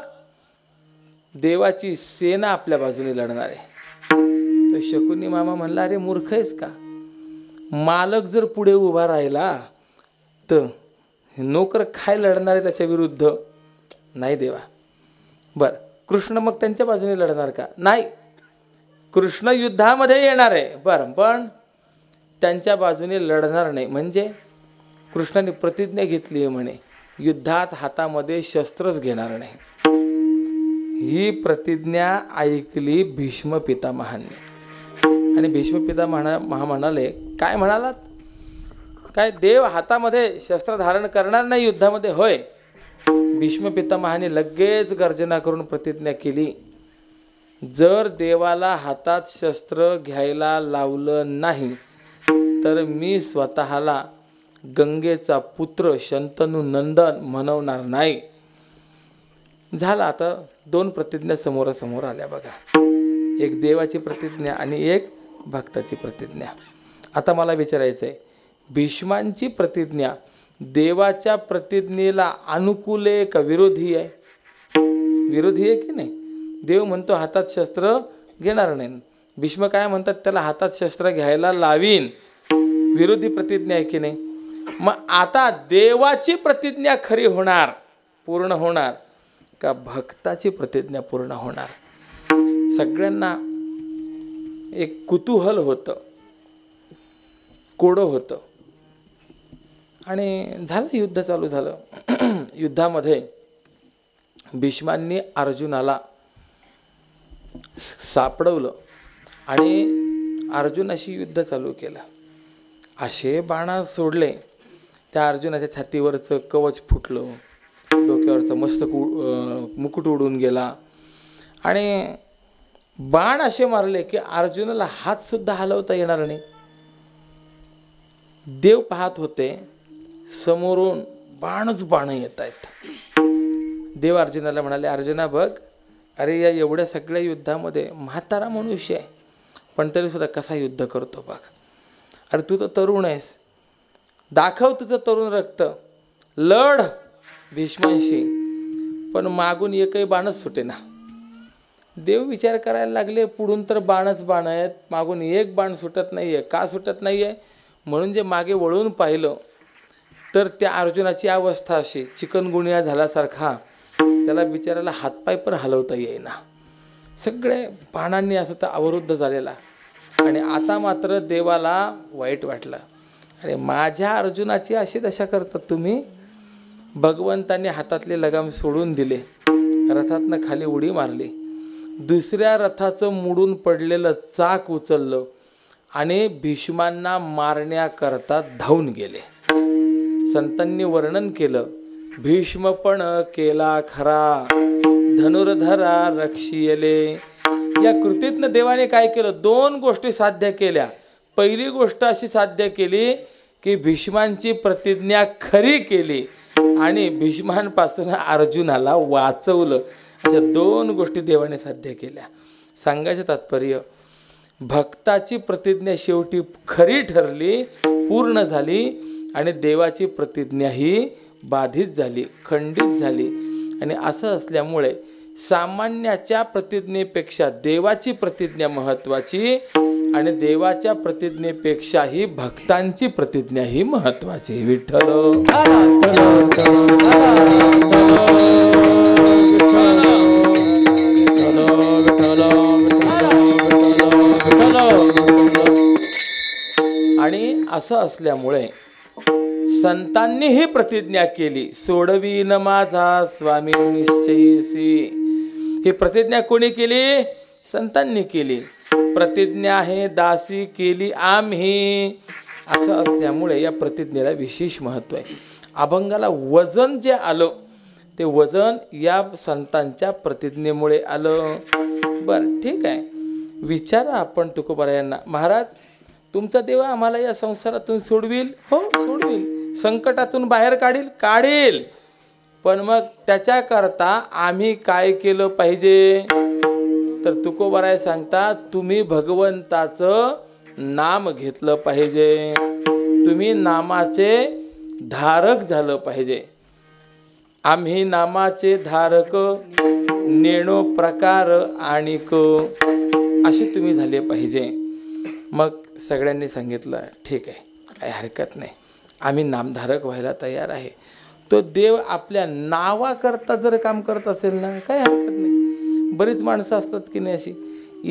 देवाची सेना आपल्या बाजूने लढणार आहे. तो शकुनी मामा म्हणला, अरे मूर्ख आहेस का? मालक जर पुढे उभा राहिला तर नोकर काय लढणार आहे त्याच्या विरुद्ध? नाही देवा. बरं, कृष्ण मग त्यांच्या बाजूने लढणार का? नाही, कृष्ण युद्धामध्ये येणार आहे, बरं, पण त्यांच्या बाजूने लढणार नाही. म्हणजे कृष्णाने प्रतिज्ञा घेतली आहे म्हणे, युद्धात हातामध्ये शस्त्रच घेणार नाही. ही प्रतिज्ञा ऐकली भीष्म पितामहांनी. आणि भीष्म पितामह म्हणाले, काय म्हणालात? काय देव हातामध्ये शस्त्र धारण करणार नाही युद्धामध्ये? होय. भीष्म पितामहाने लगेच गर्जना करून प्रतिज्ञा केली, जर देवाला हातात शस्त्र घ्यायला लावलं नाही तर मी स्वतःला गंगेचा पुत्र शंतनू नंदन म्हणवणार नाही. झालं. आता 2 प्रतिज्ञा समोरासमोर आल्या बघा, एक देवाची प्रतिज्ञा आणि एक भक्ताची प्रतिज्ञा. आता मला विचारायचं आहे, भीष्मांची प्रतिज्ञा देवाच्या प्रतिज्ञेला अनुकूल आहे का विरोधी आहे? विरोधी आहे की नाही? देव म्हणतो हातात शस्त्र घेणार नाही, भीष्म काय म्हणतात, त्याला हातात शस्त्र घ्यायला लावीन. विरोधी प्रतिज्ञा आहे की नाही? मग आता देवाची प्रतिज्ञा खरी होणार, पूर्ण होणार का भक्ताची प्रतिज्ञा पूर्ण होणार? सगळ्यांना एक कुतूहल होतं, कोडं होतं. आणि झालं, युद्ध चालू झालं. युद्धामध्ये भीष्मांनी अर्जुनाला सापडवलं आणि अर्जुनाशी युद्ध चालू केलं. असे बाणा सोडले, त्या अर्जुनाच्या छातीवरचं कवच फुटलं, डोक्यावरचं मुकुट उडून गेला आणि बाण असे मारले की अर्जुनाला हातसुद्धा हलवता येणार नाही. देव पाहत होते, समोरून बाण येत आहेत. देव अर्जुनाला म्हणाले, अर्जुना बघ, अरे या एवढ्या सगळ्या युद्धामध्ये म्हातारा मनुष्य आहे, पण तरीसुद्धा कसा युद्ध करतो बघ. अरे तू तर तरुण आहेस, दाखव तुझं तरुण रक्त, लढ भीष्मांशी, पण मागून एकही बाणच सुटे ना. देव विचार करायला लागले, पुढून तर बाणच बाण आहेत, मागून एक बाण सुटत नाही आहे. का सुटत नाही आहे? म्हणून जे मागे वळून पाहिलं तर त्या अर्जुनाची अवस्था अशी चिकनगुनिया झाल्यासारखा, त्याला बिचारायला हातपाय पण हलवता येईना. सगळे बाणांनी असं तर अवरुद्ध झालेला. आणि आता मात्र देवाला वाईट वाटलं, अरे माझ्या अर्जुनाची अशी दशा करतात तुम्ही. भगवंतांनी हातातले लगाम सोडून दिले, रथातनं खाली उडी मारली. दुसऱ्या रथाचं मुडून पडलेलं चाक उचललं आणि भीष्मांना मारण्याकरता धावून गेले. संतांनी वर्णन केलं, भीष्म पण केला खरा, धनुर्धरा रक्षियले. या कृतीतनं देवाने काय केलं? 2 गोष्टी साध्य केल्या. पहिली गोष्ट अशी साध्य केली की भीष्मांची प्रतिज्ञा खरी केली आणि भीष्मांपासून अर्जुनाला वाचवलं. अशा 2 गोष्टी देवाने साध्य केल्या. सांगायचं तात्पर्य, भक्ताची प्रतिज्ञा शेवटी खरी ठरली, पूर्ण झाली आणि देवाची प्रतिज्ञा ही बाधित झाली, खंडित झाली. आणि असं असल्यामुळे सामान्याच्या प्रतिज्ञेपेक्षा देवाची प्रतिज्ञा महत्त्वाची आणि देवाच्या प्रतिज्ञेपेक्षाही भक्तांची प्रतिज्ञा ही महत्त्वाची. विठ्ठल आणि असं असल्यामुळे संतांनी ही प्रतिज्ञा केली, सोडवीन माझा स्वामी निश्चयसी. ही प्रतिज्ञा कोणी केली? संतांनी केली. प्रतिज्ञा आहे दासी केली आम्ही. असं असल्यामुळे या प्रतिज्ञेला विशेष महत्त्व आहे. अभंगाला वजन जे आलं ते वजन या संतांच्या प्रतिज्ञेमुळे आलं. बरं ठीक आहे, विचारा आपण तुकोबारा यांना, महाराज तुमचा देव आम्हाला या संसारातून सोडविल? हो सोडविल. संकटातून बाहेर काढील. पण मग त्याच्याकरता आम्ही काय केलं पाहिजे? तर तुकोबाराय सांगता, तुम्ही भगवंताचं नाम घेतलं पाहिजे, तुम्ही नामाचे धारक झालं पाहिजे. आम्ही नामाचे धारक, नेणो प्रकार आणिक, असे तुम्ही झाले पाहिजे. मग सगळ्यांनी सांगितलं ठीक आहे, काही हरकत नाही, आम्ही नामधारक व्हायला तयार आहे. तो देव आपल्या नावाकरता जर काम करत असेल ना, काही हरकत नाही. बरीच माणसं असतात की नाही, अशी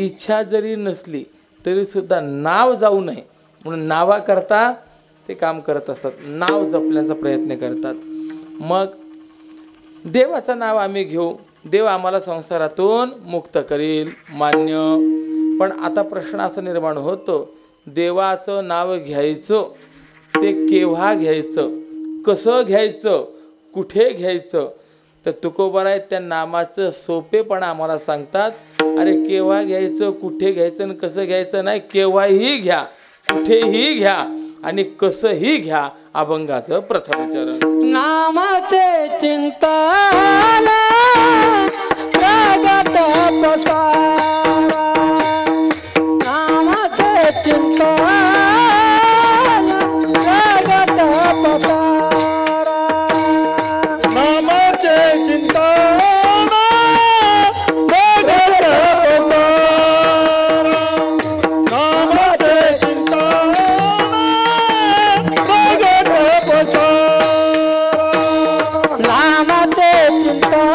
इच्छा जरी नसली तरीसुद्धा नाव जाऊ नये म्हणून नावाकरता ते काम करत असतात, नाव जपण्याचा प्रयत्न करतात. मग देवाचं नाव आम्ही घेऊ, देव आम्हाला संसारातून मुक्त करील, मान्य. पण आता प्रश्न असा निर्माण होतो, देवाचं नाव घ्यायचं ते केव्हा घ्यायचं, कसं घ्यायचं, कुठे घ्यायचं? तर तुकोबाराय त्या नामाचं सोपेपणा आम्हाला सांगतात. अरे केव्हा घ्यायचं, कुठे घ्यायचं आणि कसं घ्यायचं नाही, केव्हाही घ्या, कुठेही घ्या आणि कसंही घ्या. अभंगाचं प्रथम चरण. नामाचे चिंतन प्रगट पसारा, नामाचे चिंतन प्रगट पसारा, नामाचे चिंतन प्रगट पसारा, नामाचे चिंतन प्रगट पसारा, नामाचे चिंतन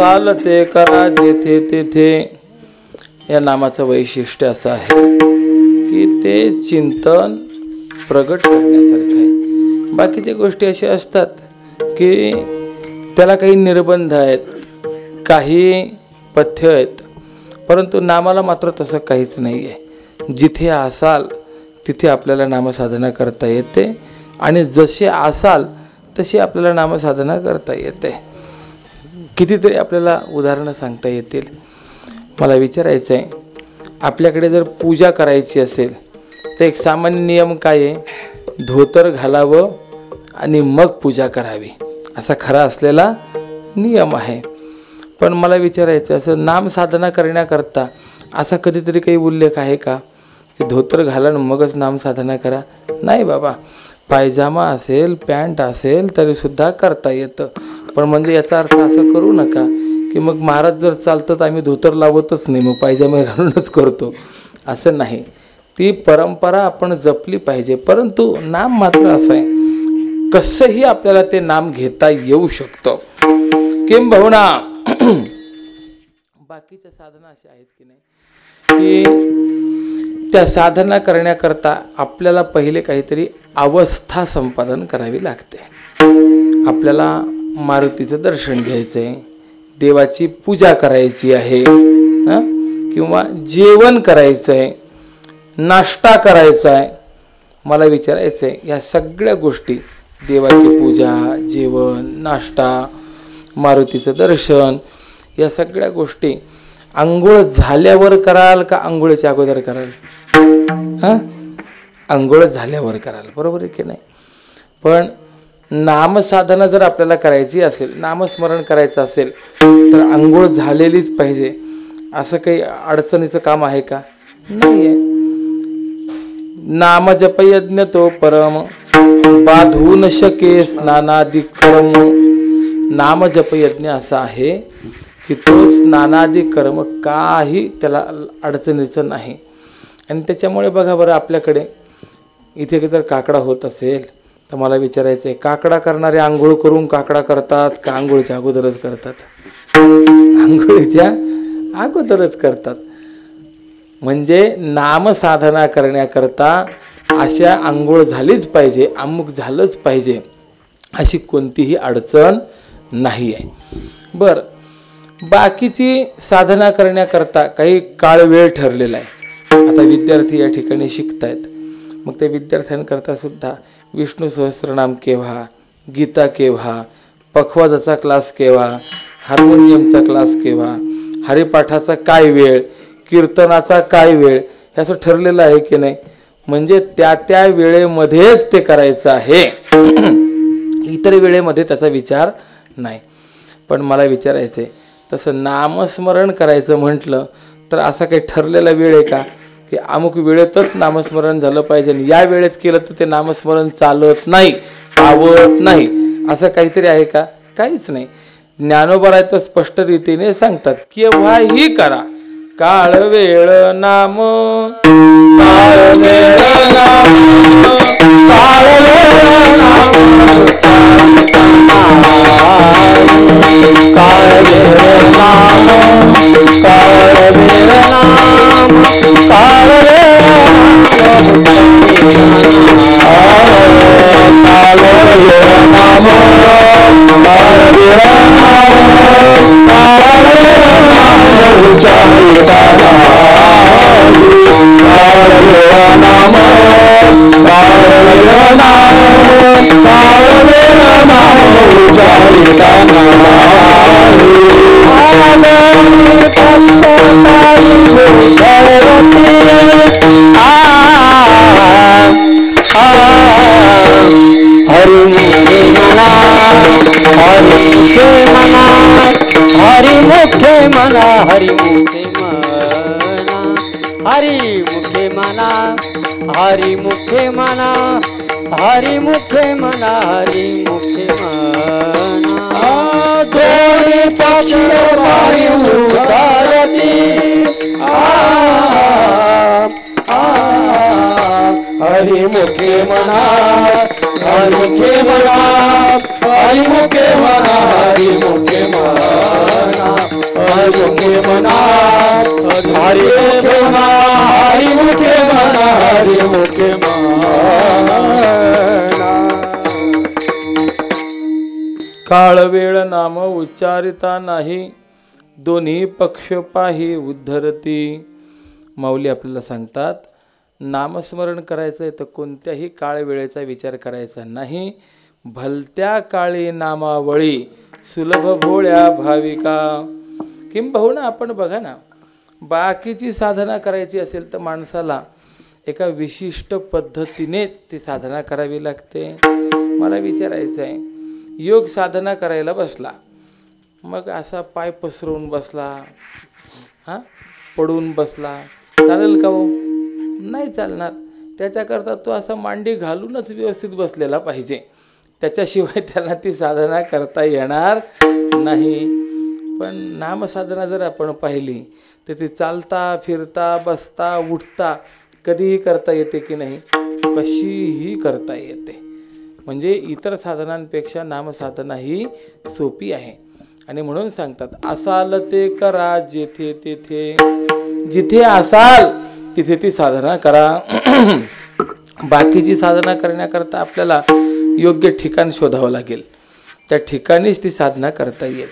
असाल ते करा जेथे तेथे. या नामाचं वैशिष्ट्य असं आहे की ते चिंतन प्रगट करण्यासारखं आहे. बाकीच्या गोष्टी अशा असतात की त्याला काही निर्बंध आहेत, काही पथ्य आहेत, परंतु नामाला मात्र तसं काहीच नाही आहे. जिथे असाल तिथे आपल्याला नामसाधना करता येते आणि जसे असाल तशी आपल्याला नामसाधना करता येते. कितीतरी आपल्याला उदाहरणं सांगता येतील. मला विचारायचं आहे, आपल्याकडे जर पूजा करायची असेल तर एक सामान्य नियम काय आहे? धोतर घालावं आणि मग पूजा करावी असा खरा असलेला नियम आहे. पण मला विचारायचं असं नामसाधना करण्याकरता असा कधीतरी काही उल्लेख आहे का की धोतर घाला आणि मगच नामसाधना करा? नाही बाबा, पायजामा असेल पॅन्ट असेल तरीसुद्धा करता येतं. पण म्हणजे याचा अर्थ असं करू नका की मग महाराज जर चालतात आम्ही धोतर लावतच नाही, मग पायजामा घालूनच करतो, असं नाही. ती परंपरा आपण जपली पाहिजे. परंतु नाम मात्र असं आहे, कसंही आपल्याला ते नाम घेता येऊ शकतं. किंबहुना बाकीच्या साधना अशा आहेत की नाही की त्या साधना करण्याकरता आपल्याला पहिले काहीतरी अवस्था संपादन करावी लागते. आपल्याला मारुतीचं दर्शन घ्यायचं आहे, देवाची पूजा करायची आहे, किंवा जेवण करायचं आहे, नाश्ता करायचा आहे. मला विचारायचं आहे, या सगळ्या गोष्टी देवाची पूजा, जेवण, नाश्ता, मारुतीचं दर्शन, या सगळ्या गोष्टी अंघोळ झाल्यावर कराल का अंघोळीच्या अगोदर कराल? अंघोळ झाल्यावर कराल, बरोबर आहे की नाही? पण नामसाधना जर आपल्याला करायची असेल, नामस्मरण करायचं असेल तर अंघोळ झालेलीच पाहिजे. असं काही अडचणीचं काम आहे का? नाही आहे. नाम जप यज्ञ तो परम बाधू न शके स्नानादी कर्म. नाम जप यज्ञ असा आहे की तो स्नानादी कर्म काही त्याला अडचणीचं नाही. आणि त्याच्यामुळे बघा बरं, आपल्याकडे इथे जर काकडा होत असेल तर मला विचारायचं आहे, काकडा करणारे आंघोळ करून काकडा करतात का आंघोळीच्या अगोदरच करतात? आंघोळीच्या अगोदरच करतात. म्हणजे नामसाधना करण्याकरता अशा आंघोळ झालीच पाहिजे, अमुक झालंच पाहिजे, अशी कोणतीही अडचण नाही आहे. बरं, बाकीची साधना करण्याकरता काही काळ वेळ ठरलेला आहे. आता विद्यार्थी या ठिकाणी शिकतायत, मग त्या विद्यार्थ्यांकरता सुद्धा विष्णू सहस्त्रनाम केव्हा, गीता केव्हा, पखवाजाचा क्लास केव्हा, हार्मोनियमचा क्लास केव्हा, हरिपाठाचा काय वेळ, कीर्तनाचा काय वेळ, हे असं ठरलेलं आहे की नाही? म्हणजे त्या त्या वेळेमध्येच ते करायचं आहे, इतर वेळेमध्ये त्याचा विचार नाही. पण मला विचारायचं आहे, तसं नामस्मरण करायचं म्हटलं तर असा काही ठरलेला वेळ आहे का की अमुक वेळेतच नामस्मरण झालं पाहिजे आणि या वेळेत केलं तर ते नामस्मरण चालत नाही, आवत नाही, असं काहीतरी आहे का? काहीच नाही. ज्ञानोबा तर स्पष्ट रीतीने सांगतात, केव्हाही करा, काळ वेळ नाम, काळ वेळ नाम, काळ वेळ नाम, काळ वेळ नाम, काळ वेळ नाम, काळ वेळ हरि मुखे मना, हरि मुखे मना, हरि मुखे मना. दोन्ही पक्षी वायू उतारती, हरि मुखे मना, हरि मुखे मना, हरी मुखे म्हणा हरी मुखे म्हणा हरी मुखे म्हणा हरी मुखे म्हणा हरी मुखे म्हणा हरी मुखे म्हणा काळ वेळ नाम उच्चारिता नाही दोन्ही पक्ष पाही उद्धरती. माऊली आपल्याला सांगतात नामस्मरण करायचं आहे तर कोणत्याही काळ वेळेचा विचार करायचा नाही. भलत्या काळी नामावळी सुलभ भोळ्या भाविका. किंबहुना आपण बघा ना, बाकीची साधना करायची असेल तर माणसाला एका विशिष्ट पद्धतीनेच ती साधना करावी लागते. मला विचारायचं आहे, योग साधना करायला बसला, मग असा पाय पसरवून बसला, पडून बसला, चालेल का हो? नाही चालणार. त्याच्याकरता तो असा मांडी घालूनच व्यवस्थित बसलेला पाहिजे, त्याच्याशिवाय त्याला ती साधना करता येणार नाही. पण नामसाधना जर आपण पाहिली तर ती चालता फिरता बसता उठता कधीही करता येते की नाही? कशीही करता येते. म्हणजे इतर साधनांपेक्षा नामसाधना ही सोपी आहे. आणि म्हणून सांगतात असाल ते करा जेथे तेथे. जिथे असाल तिथे ती साधना करा. बाकीची साधना करण्याकरता आपल्याला योग्य ठिकाण शोधावं लागेल, त्या ठिकाणीच ती साधना करता येईल.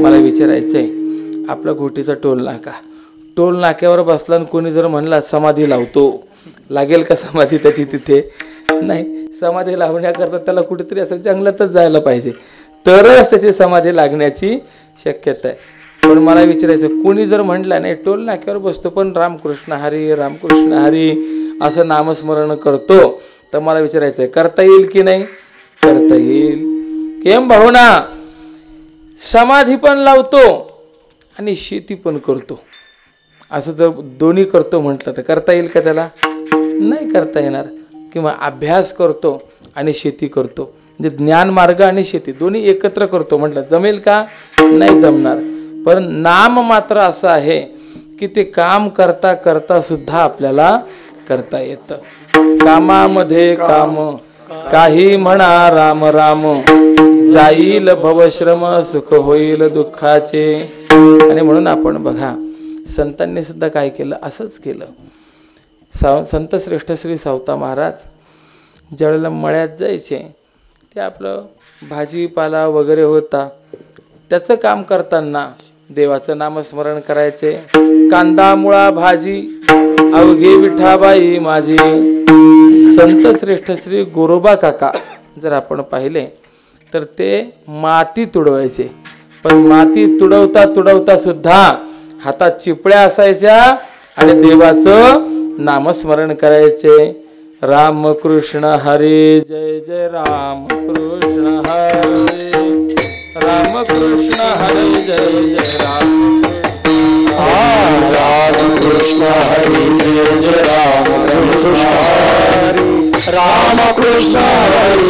मला विचारायचं आहे, आपला घोटीचा टोल नाका, टोल नाक्यावर बसला आणि कोणी जर म्हणला समाधी लावतो, लागेल का समाधी त्याची तिथे? नाही. समाधी लावण्याकरता त्याला कुठेतरी असं जंगलातच जायला पाहिजे, तरच त्याची समाधी लागण्याची शक्यता आहे. पण मला विचारायचं, कोणी जर म्हटलं नाही टोल नाक्यावर बसतो पण रामकृष्ण हरी असं नामस्मरण करतो, तर मला विचारायचं आहे करता येईल की नाही? करता येईल. केम भावना समाधी पण लावतो आणि शेती पण करतो, असं जर दोन्ही करतो म्हटलं तर करता येईल का त्याला? नाही करता येणार. किंवा अभ्यास करतो आणि शेती करतो, म्हणजे ज्ञान मार्ग आणि शेती दोन्ही एकत्र करतो म्हटलं जमेल का? नाही जमणार. पण नाम मात्र असं आहे की ते काम करता करता सुद्धा आपल्याला करता येतं. कामामध्ये काम काही म्हणा राम राम, जाईल भवश्रम सुख होईल दुःखाचे. आणि म्हणून आपण बघा संतांनी सुद्धा काय केलं? असंच केलं. संत श्रेष्ठ श्री सावता महाराज ज्यावेळेला मळ्यात जायचे, ते आपलं भाजीपाला वगैरे होता त्याचं काम करताना देवाचं नामस्मरण करायचे. कांदा मुळा भाजी अवघे विठाबाई माझी. संत श्रेष्ठ श्री गोरोबा काका जर आपण पाहिले तर ते माती तुडवायचे, पण माती तुडवता तुडवता सुद्धा हातात चिपळ्या असायच्या आणि देवाचं नामस्मरण करायचे. राम कृष्ण हरी जय जय राम कृष्ण हरी, राम कृष्ण हरी जय जय राम कृष्ण हरी जय जय राम कृष्ण हरी, राम कृष्ण हरी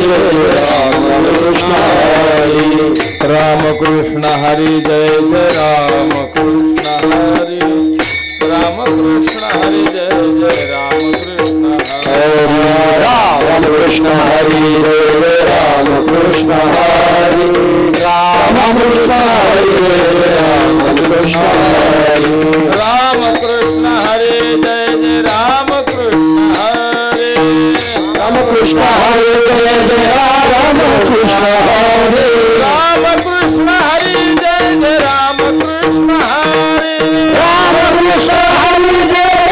राम कृष्ण हरी, राम कृष्ण हरी जय जय राम कृष्ण हरी, राम कृष्ण हरी जय जय राम कृष्ण हरी, राम कृष्ण हरी जय जय राम कृष्ण हरी, राम कृष्ण हरी जय राम कृष्ण हरी, राम कृष्ण हरी जय जय राम कृष्ण हरी, राम कृष्ण हरी जय जय राम कृष्ण हरी, राम कृष्ण हरी जय जय राम कृष्ण हरी, राम कृष्ण हरी जय जय राम कृष्ण हरी, राम कृष्ण हरी जय जय राम कृष्ण हरी, राम कृष्ण हरी जय जय राम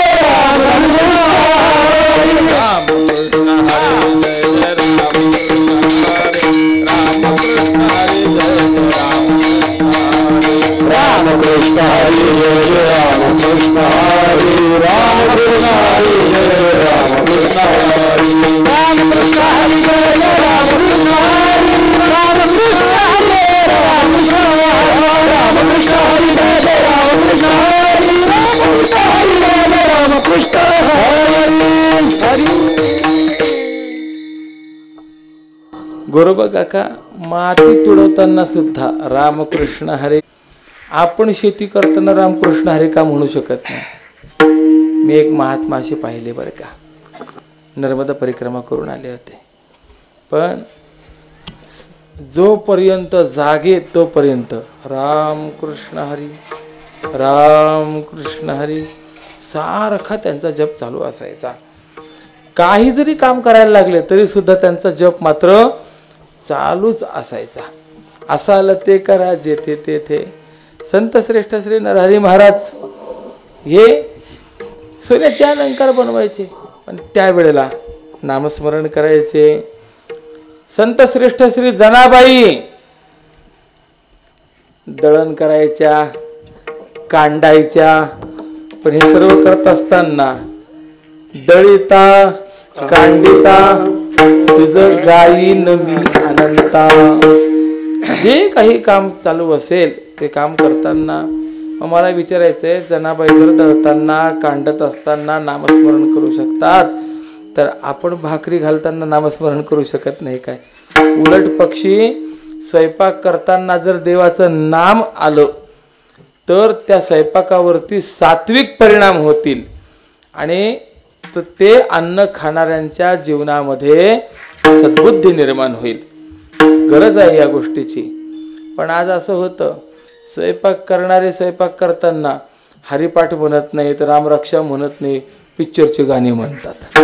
राम कृष्ण हरी जय जय राम कृष्ण हरी, राम कृष्ण हरी जय जय राम कृष्ण हरी, राम कृष्ण हरी जय जय राम कृष्ण हरी, राम कृष्ण हरी राम कृष्ण हरी, राम कृष्ण हरी जय जय राम कृष्ण हरी, राम कृष्ण हरी जय जय राम कृष्ण हरी. गोरोबा काका माती तुडवताना सुद्धा रामकृष्ण हरी. आपण शेती करताना रामकृष्ण हरी का म्हणू शकत नाही? मी एक महात्मा असे पाहिले बरं का, नर्मदा परिक्रमा करून आले होते, पण जोपर्यंत जागे तोपर्यंत राम कृष्ण हरी राम कृष्ण हरी सारखा त्यांचा जप चालू असायचा. काही जरी काम करायला लागले तरी सुद्धा त्यांचा जप मात्र चालूच असायचा. असाल ते करा जेथे तेथे. संत श्रेष्ठ श्री नरहरी महाराज हे सोन्याचे अलंकार बनवायचे पण त्यावेळेला नामस्मरण करायचे. संत श्रेष्ठ श्री जनाबाई दळण करायच्या, कांडायच्या, पण हे सर्व करत असताना दळिता कांडिता तुझं गायीन मी अनंता. जे काही काम चालू असेल ते काम करताना मला विचारायचंय, जनाबाई जर दळताना कांडत असताना नामस्मरण करू शकतात तर आपण भाकरी घालताना नामस्मरण करू शकत नाही काय? उलट पक्षी स्वयंपाक करताना जर देवाचं नाम आलं तर त्या स्वयंपाकावरती सात्विक परिणाम होतील आणि ते अन्न खाणाऱ्यांच्या जीवनामध्ये सद्बुद्धी निर्माण होईल. गरज आहे या गोष्टीची. पण आज असं होतं, स्वयंपाक करणारे स्वयंपाक करताना हरिपाठ म्हणत नाहीत, रामरक्षा म्हणत नाही, पिक्चरची गाणी म्हणतात.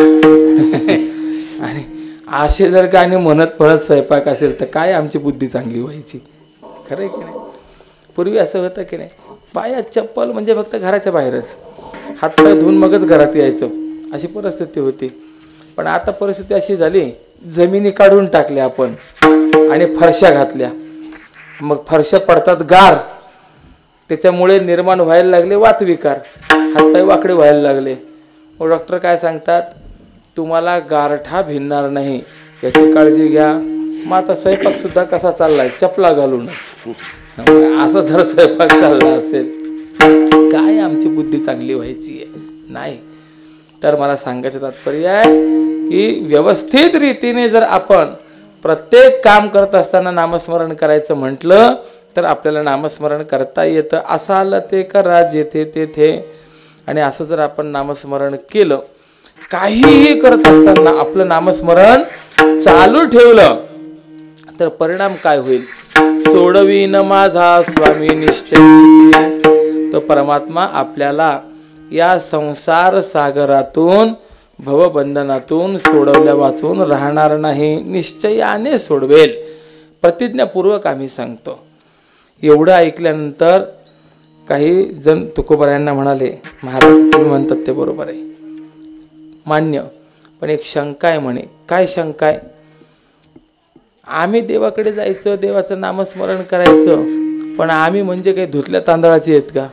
आणि असे जर गाणी म्हणत स्वयंपाक असेल तर काय आमची बुद्धी चांगली व्हायची? खरं की नाही? पूर्वी असं होतं की नाही, पायात चप्पल म्हणजे फक्त घराच्या बाहेरच, हातपाय धुवून मगच घरात यायचं, अशी परिस्थिती होती. पण आता परिस्थिती अशी झाली, जमिनी काढून टाकल्या आपण आणि फरशा घातल्या. मग फरशा पडतात गार, त्याच्यामुळे निर्माण व्हायला लागले वातविकार, हातपाय वाकडे व्हायला लागले. मग डॉक्टर काय सांगतात, तुम्हाला गारठा भिनणार नाही याची काळजी घ्या. मग आता स्वयंपाक सुद्धा कसा चाललाय, चपला घालूनच. असा जर स्वयंपाक चालला असेल काय आमची बुद्धी चांगली व्हायची आहे? नाही. तर मला सांगायचं तात्पर्य आहे की व्यवस्थित रीतीने जर आपण प्रत्येक काम करत असताना नामस्मरण करायचं म्हटलं तर आपल्याला नामस्मरण करता येतं. असाल ते करा जेथे तेथे. आणि असं जर आपण नामस्मरण केलं, काहीही करत असताना आपलं नामस्मरण चालू ठेवलं तर परिणाम काय होईल? सोडवीन माझा स्वामी निश्चय. तो परमात्मा आपल्याला या संसार सागरातून भवबंधनातून सोडवल्या वाचून राहणार नाही, निश्चयाने सोडवेल. प्रतिज्ञापूर्वक आम्ही सांगतो. एवढं ऐकल्यानंतर काही जण तुकोबारायांना म्हणाले, महाराज तुम्ही म्हणतात ते बरोबर आहे, मान्य, पण एक शंका आहे म्हणे. काय शंका आहे? आम्ही देवाकडे जायचं, देवाचं नामस्मरण करायचं, पण आम्ही म्हणजे काही धुतल्या तांदळाची आहेत का?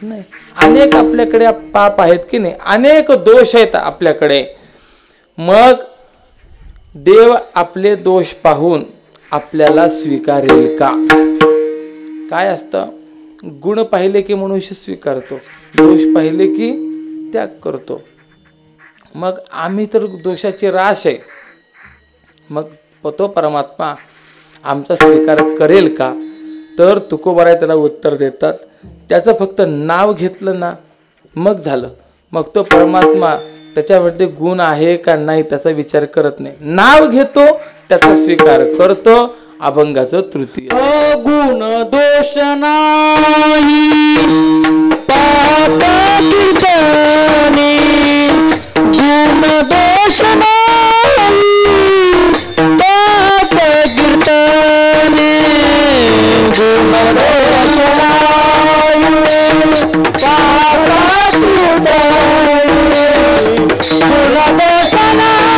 नाही. अनेक आपल्याकडे पाप आहेत की नाही, अनेक दोष आहेत आपल्याकडे. मग देव आपले दोष पाहून आपल्याला स्वीकारेल का? काय असतं, गुण पाहिले की मनुष्य स्वीकारतो, दोष पाहिले की त्याग करतो. मग आम्ही तर दोषाची राश आहे, मग तो परमात्मा आमचा स्वीकार करेल का? तर तुकोबाराय त्याला उत्तर देतात, त्याचं फक्त नाव घेतलं ना मग झालं. मग तो परमात्मा त्याच्यामध्ये गुण आहे का नाही त्याचा विचार करत नाही. नाव घेतो, त्याचा स्वीकार करतो. अभंगाचं तृतीय. गुण दोष नाही पाप कीर्तनी, गुण दोष नाही पाप कीर्तनी, गुण दोष नाही पाप कीर्तनी, गुण दोष नाही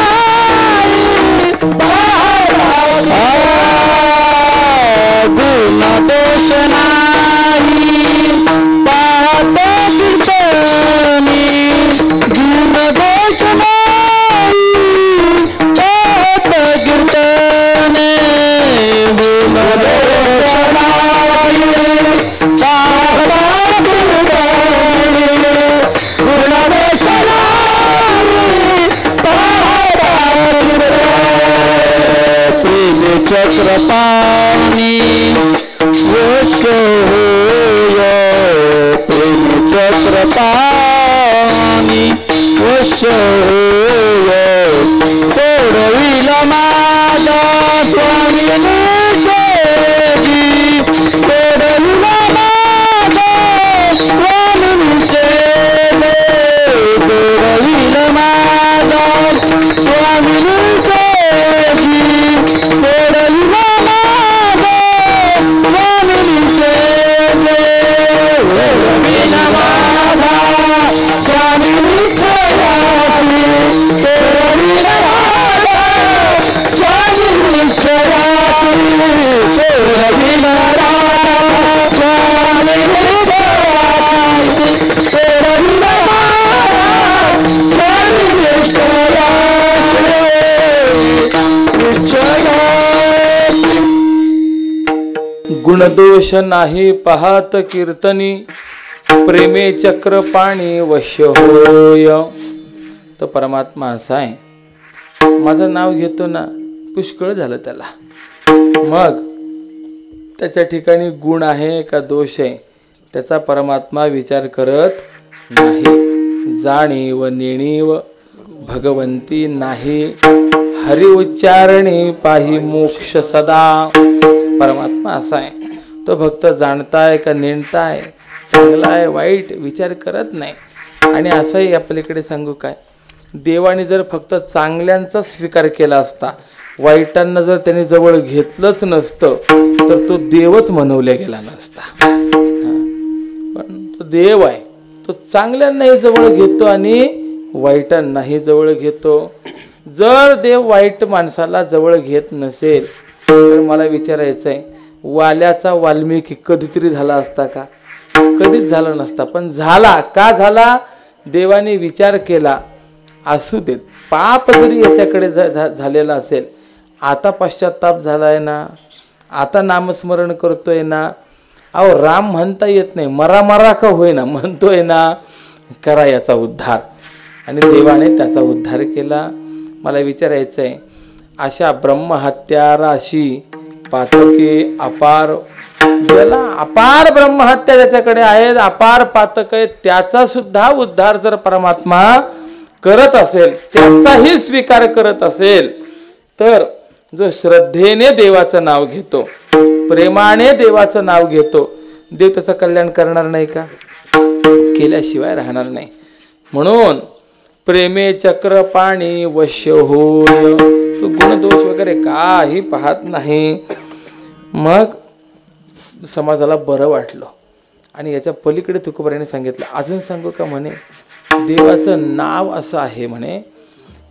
गुण दोष नाही पाप कीर्तनी, गुण दोष नाही पाप कीर्तनी, गुण दोष नाही पाप कीर्तनी, गुण दोष नाही पाप कीर्तनी, चक्रपाणी वश होय, प्रेम चक्रपाणी वश होय, सोडविला माझा स्वामी गुणदोष नाही पाहत कीर्तनी, प्रेमे चक्र पाणी वश्य होय. तो परमात्मा असा आहे, माझं नाव घेतो ना पुष्कळ झालं त्याला. मग त्याच्या ठिकाणी गुण आहे का दोष आहे त्याचा परमात्मा विचार करत नाही. जाणीव नेणीव भगवंती नाही, हरि उच्चारणी पाही मोक्ष सदा. परमात्मा असा आहे, तो भक्त जाणताय का नेणताय, चांगला आहे वाईट विचार करत नाही. आणि असंही आपल्याकडे सांगू काय, देवाने जर फक्त चांगल्यांचा स्वीकार केला असता, वाईटांना जर त्याने जवळ घेतलंच नसतं तर तो देवच म्हणवल्या गेला नसता. पण तो देव आहे, तो चांगल्यांनाही जवळ घेतो आणि वाईटांनाही जवळ घेतो. जर देव वाईट माणसाला जवळ घेत नसेल तर मला विचारायचं आहे, वाल्याचा वाल्मिकी कधीतरी झाला असता का? कधीच झाला नसता. पण झाला का झाला? देवाने विचार केला, असू देत पाप जरी याच्याकडे झालेला असेल, आता पश्चाताप झालाय ना, आता नामस्मरण करतोय ना. अहो राम म्हणता येत नाही, मरा का होईना म्हणतोय ना, करा याचा उद्धार. आणि देवाने त्याचा उद्धार केला. मला विचारायचं आहे, अशा ब्रह्महत्या राशी पातके अपार, ज्याला अपार ब्रह्महत्या ज्याच्याकडे आहेत, अपार पातक आहे, त्याचा सुद्धा उद्धार जर परमात्मा करत असेल, त्याचाही स्वीकार करत असेल, तर जो श्रद्धेने देवाचं नाव घेतो, प्रेमाने देवाचं नाव घेतो, देव त्याचं कल्याण करणार नाही का? केल्याशिवाय राहणार नाही. म्हणून प्रेमे चक्र पाणी वश्य होय. तो गुणदोष वगैरे काही पाहत नाही. मग समाजाला बरं वाटलं. आणि याच्या पलीकडे तुकोबाराने सांगितलं, अजून सांगू का म्हणे, देवाचं नाव असं आहे म्हणे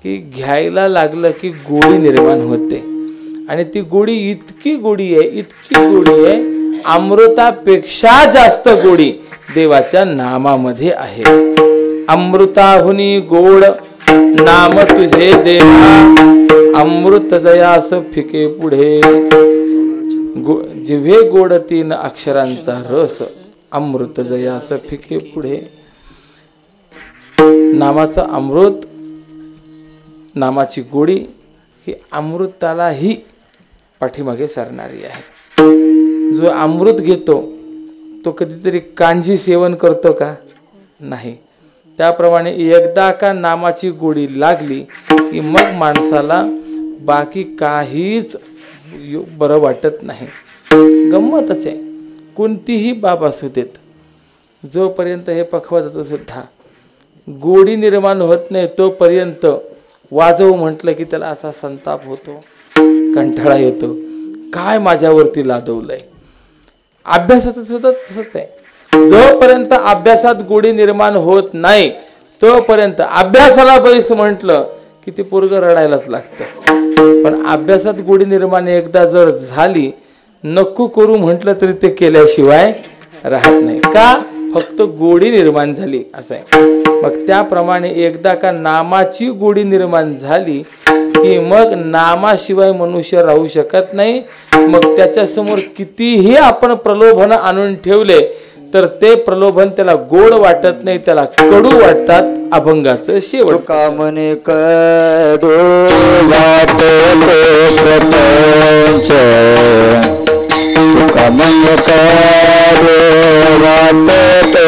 की घ्यायला लागलं की गोडी निर्माण होते. आणि ती गोडी इतकी गोडी आहे, अमृतापेक्षा जास्त गोडी देवाच्या नामामध्ये आहे. अमृताहुनी गोड नाम तुझे देवा, अमृत जयास फिके पुढे. जिव्हे गोड 3 अक्षरांचा रस, अमृत जयास फिके पुढे. नामाचं अमृत, नामाची गोडी ही अमृतालाही पाठीमागे सरणारी आहे. जो अमृत घेतो तो कधीतरी कांजी सेवन करतो का? नाही. त्याप्रमाणे एकदा का नामाची गोडी लागली की मग माणसाला बाकी काहीच बरं वाटत नाही. गंमतच आहे. कोणतीही बाब असू देत, जोपर्यंत हे पखवाजाचं सुद्धा गोडी निर्माण होत नाही तोपर्यंत वाजवू म्हटलं की त्याला असा संताप होतो, कंटाळा येतो, काय माझ्यावरती लादवलंय. अभ्यासाचं सुद्धा तसंच आहे. जोपर्यंत अभ्यासात गोडी निर्माण होत नाही तोपर्यंत अभ्यासाला बैस म्हटलं की ते पोरग रडायलाच लागतं. पण अभ्यासात गोडी निर्माण एकदा जर झाली, नको करू म्हटलं तरी ते केल्याशिवाय राहत नाही. का? फक्त गोडी निर्माण झाली असं आहे. मग त्याप्रमाणे एकदा का नामाची गोडी निर्माण झाली की मग नामाशिवाय मनुष्य राहू शकत नाही. मग त्याच्यासमोर कितीही आपण प्रलोभन आणून ठेवले तर ते प्रलोभन त्याला गोड वाटत नाही, त्याला कडू वाटतात. अभंगाचं शेवट. कामने कडू वाटते प्रपंच, कामन कडू वाटते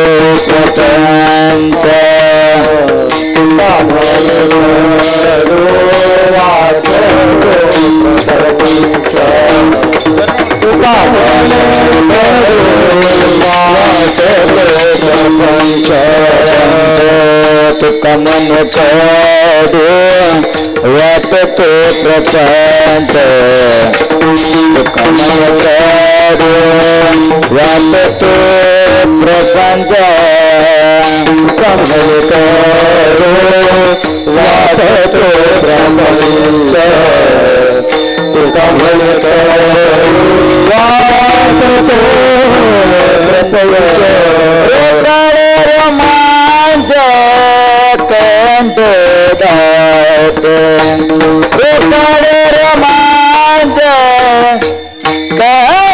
प्रपंच, कामन कडू वाटते प्रपंच, कामन तुका मन कडू वाटतो प्रपंच, तुका मन कडू वाटतो प्रपंच, कमल कडू वाटतो प्रपंच, तुका मन कडू वाटतो प्रपंच. रोमांच कंठ दाट, रोमांच कंठ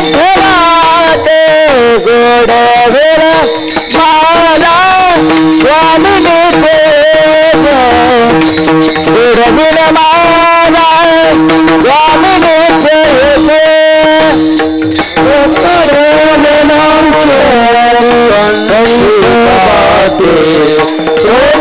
राते तो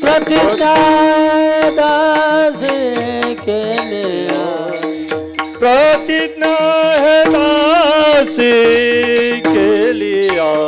प्रतिज्ञा है दासी के लिया में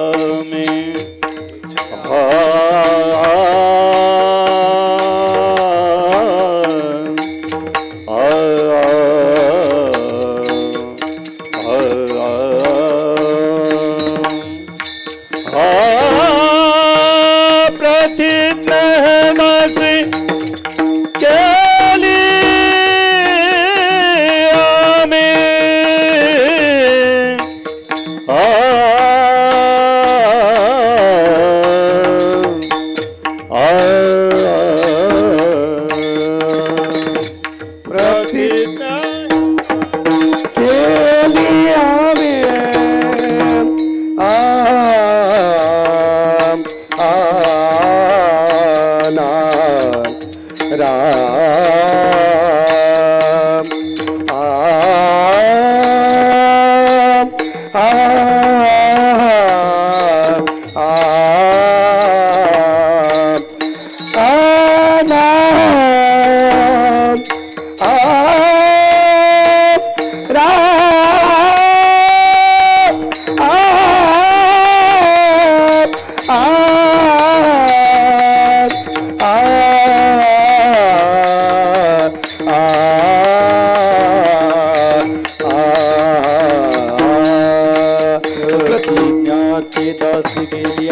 प्रतिज्ञा है दासी के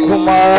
Kumar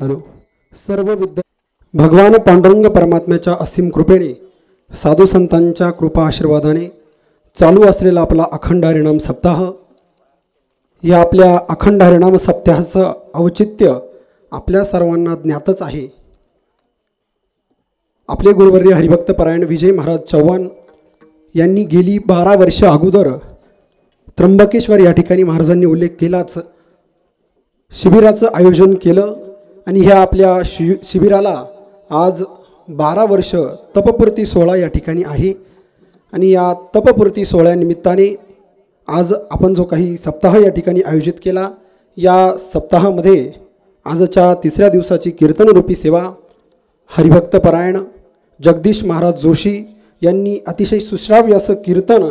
हॅलो. सर्व भगवान पांडुरंग परमात्म्याच्या असीम कृपेने, साधू संतांच्या कृपा आशीर्वादाने चालू असलेला आपला अखंड हरिनाम सप्ताह, या आपल्या अखंड हरिनाम सप्ताहाचं औचित्य आपल्या सर्वांना ज्ञातच आहे. आपले गुरुवर्य हरिभक्त परायण विजय महाराज चव्हाण यांनी गेली 12 वर्ष अगोदर त्र्यंबकेश्वर या ठिकाणी महाराजांनी उल्लेख केलाच शिबिराचं आयोजन केलं आणि ह्या आपल्या शिबिराला आज 12 वर्ष तपपूर्ती सोहळा या ठिकाणी आहे. आणि या तपपूर्ती सोहळ्यानिमित्ताने आज आपण जो काही सप्ताह या ठिकाणी आयोजित केला, या सप्ताहामध्ये आजच्या 3ऱ्या दिवसाची कीर्तनरूपी सेवा हरिभक्त परायण जगदीश महाराज जोशी यांनी अतिशय सुश्राव्य असं कीर्तन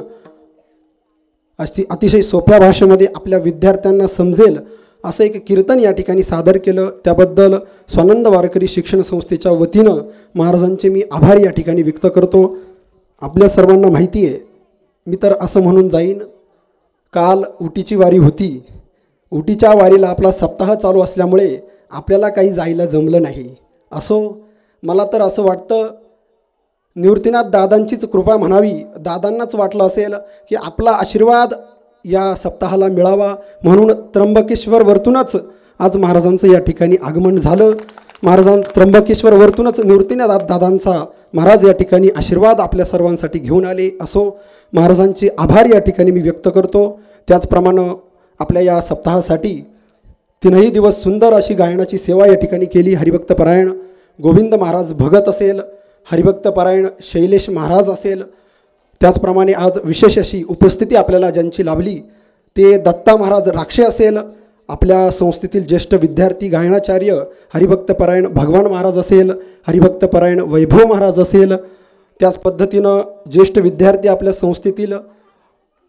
अतिशय सोप्या भाषेमध्ये आपल्या विद्यार्थ्यांना समजेल असं एक कीर्तन या ठिकाणी सादर केलं. त्याबद्दल स्वानंद वारकरी शिक्षण संस्थेच्या वतीनं महाराजांचे मी आभार या ठिकाणी व्यक्त करतो. आपल्या सर्वांना माहिती आहे, मी तर असं म्हणून जाईन, काल उटीची वारी होती. उटीच्या वारीला आपला सप्ताह चालू असल्यामुळे आपल्याला काही जायला जमलं नाही. असो, मला तर असं वाटतं निवृत्तीनाथ दादांचीच कृपा म्हणावी. दादांनाच वाटलं असेल की आपला आशीर्वाद या सप्ताहाला मिळावा, म्हणून त्र्यंबकेश्वरवरतूनच आज महाराजांचं या ठिकाणी आगमन झालं. त्र्यंबकेश्वरवरतूनच निवृत्तीनाथ दादांचा महाराज या ठिकाणी आशीर्वाद आपल्या सर्वांसाठी घेऊन आले. असो, महाराजांचे आभार या ठिकाणी मी व्यक्त करतो. त्याचप्रमाणे आपल्या या सप्ताहासाठी 3ही दिवस सुंदर अशी गायनाची सेवा या ठिकाणी केली. हरिभक्त परायण गोविंद महाराज भगत असेल, हरिभक्त परायण शैलेश महाराज असेल, त्याचप्रमाणे आज विशेष अशी उपस्थिती आपल्याला ज्यांची लाभली ते दत्ता महाराज राक्षे असेल, आपल्या संस्थेतील ज्येष्ठ विद्यार्थी गायनाचार्य हरिभक्त परायण भगवान महाराज असेल, हरिभक्त परायण वैभव महाराज असेल, त्याच पद्धतीनं ज्येष्ठ विद्यार्थी आपल्या संस्थेतील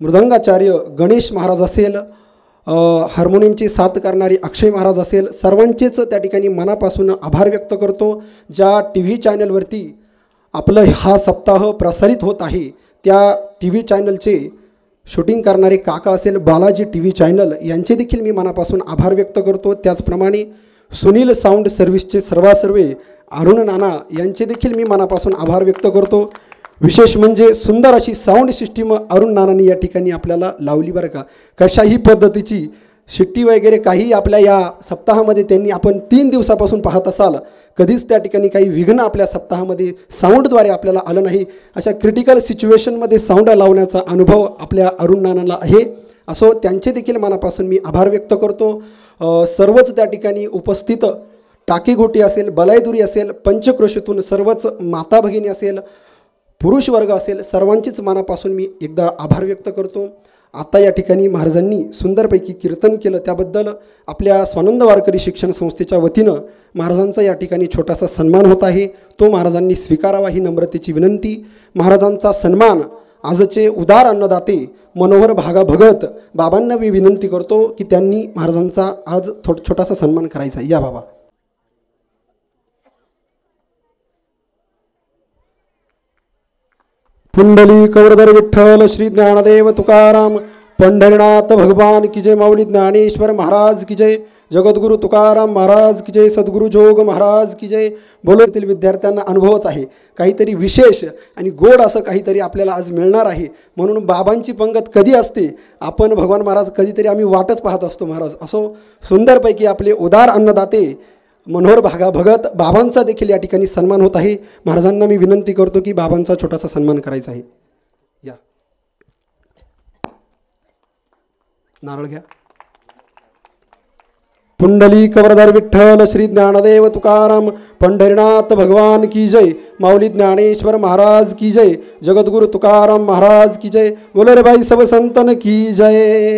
मृदंगाचार्य गणेश महाराज असेल, हार्मोनियमची साथ करणारी अक्षय महाराज असेल, सर्वांचेच त्या ठिकाणी मनापासून आभार व्यक्त करतो. ज्या TV चॅनलवरती आपलं हा सप्ताह प्रसारित होत आहे त्या TV चॅनलचे शूटिंग करणारे काका असेल बालाजी TV चॅनल, यांचे देखील मी मनापासून आभार व्यक्त करतो. त्याचप्रमाणे सुनील साऊंड सर्व्हिसचे सर्वे अरुण नाना यांचे देखील मी मनापासून आभार व्यक्त करतो. विशेष म्हणजे सुंदर अशी साऊंड सिस्टीम अरुण नानांनी या ठिकाणी आपल्याला लावली बरं का. कशाही पद्धतीची शिट्टी वगैरे काही आपल्या या सप्ताहामध्ये त्यांनी आपण 3 दिवसापासून पाहत असाल, कधीच त्या ठिकाणी काही विघ्न आपल्या सप्ताहामध्ये साऊंडद्वारे आपल्याला आलं नाही. अशा क्रिटिकल सिच्युएशनमध्ये साऊंड लावण्याचा अनुभव आपल्या अरुण नानांना आहे. असो, त्यांचे देखील मनापासून मी आभार व्यक्त करतो. सर्वच त्या ठिकाणी उपस्थित टाकीघोटी असेल, बलायदुरी असेल, पंचक्रोशीतून सर्वच माता भगिनी असेल, पुरुष वर्ग असेल, सर्वांचीच मनापासून मी एकदा आभार व्यक्त करतो. आता या ठिकाणी महाराजांनी सुंदरपैकी कीर्तन केलं, त्याबद्दल आपल्या स्वानंद वारकरी शिक्षण संस्थेच्या वतीनं महाराजांचा या ठिकाणी छोटासा सन्मान होत आहे. तो महाराजांनी स्वीकारावा ही नम्रतेची विनंती. महाराजांचा सन्मान आजचे उदार अन्नदाते मनोहर भागा भगत बाबांना मी विनंती करतो की त्यांनी महाराजांचा आज छोटासा सन्मान करायचा. या बाबा. पुंडली कवरधर विठ्ठल श्री ज्ञानदेव तुकाराम पंढरीनाथ भगवान की जय. माऊली ज्ञानेश्वर महाराज की जय. जगद्गुरु तुकाराम महाराज की जय. सद्गुरु जोग महाराज की जय. बोलतील विद्यार्थ्यांना अनुभवच आहे, काहीतरी विशेष आणि गोड असं काहीतरी आपल्याला आज मिळणार आहे. म्हणून बाबांची पंगत कधी असते, आपण भगवान महाराज कधीतरी आम्ही वाटच पाहत असतो. महाराज असो, सुंदरपैकी आपले उदार अन्नदाते मनोहर भागा भगत बाबांचा देखील या ठिकाणी सन्मान होत आहे. महाराजांना मी विनंती करतो की बाबांचा छोटासा सन्मान करायचा आहे. या नारळ घ्या. पुंडली कवरधर विठ्ठल श्री ज्ञानदेव तुकाराम पंढरीनाथ भगवान की जय. माऊली ज्ञानेश्वर महाराज की जय. जगद्गुरु तुकाराम महाराज की जय. बोलो रे भाई सब संतन की जय.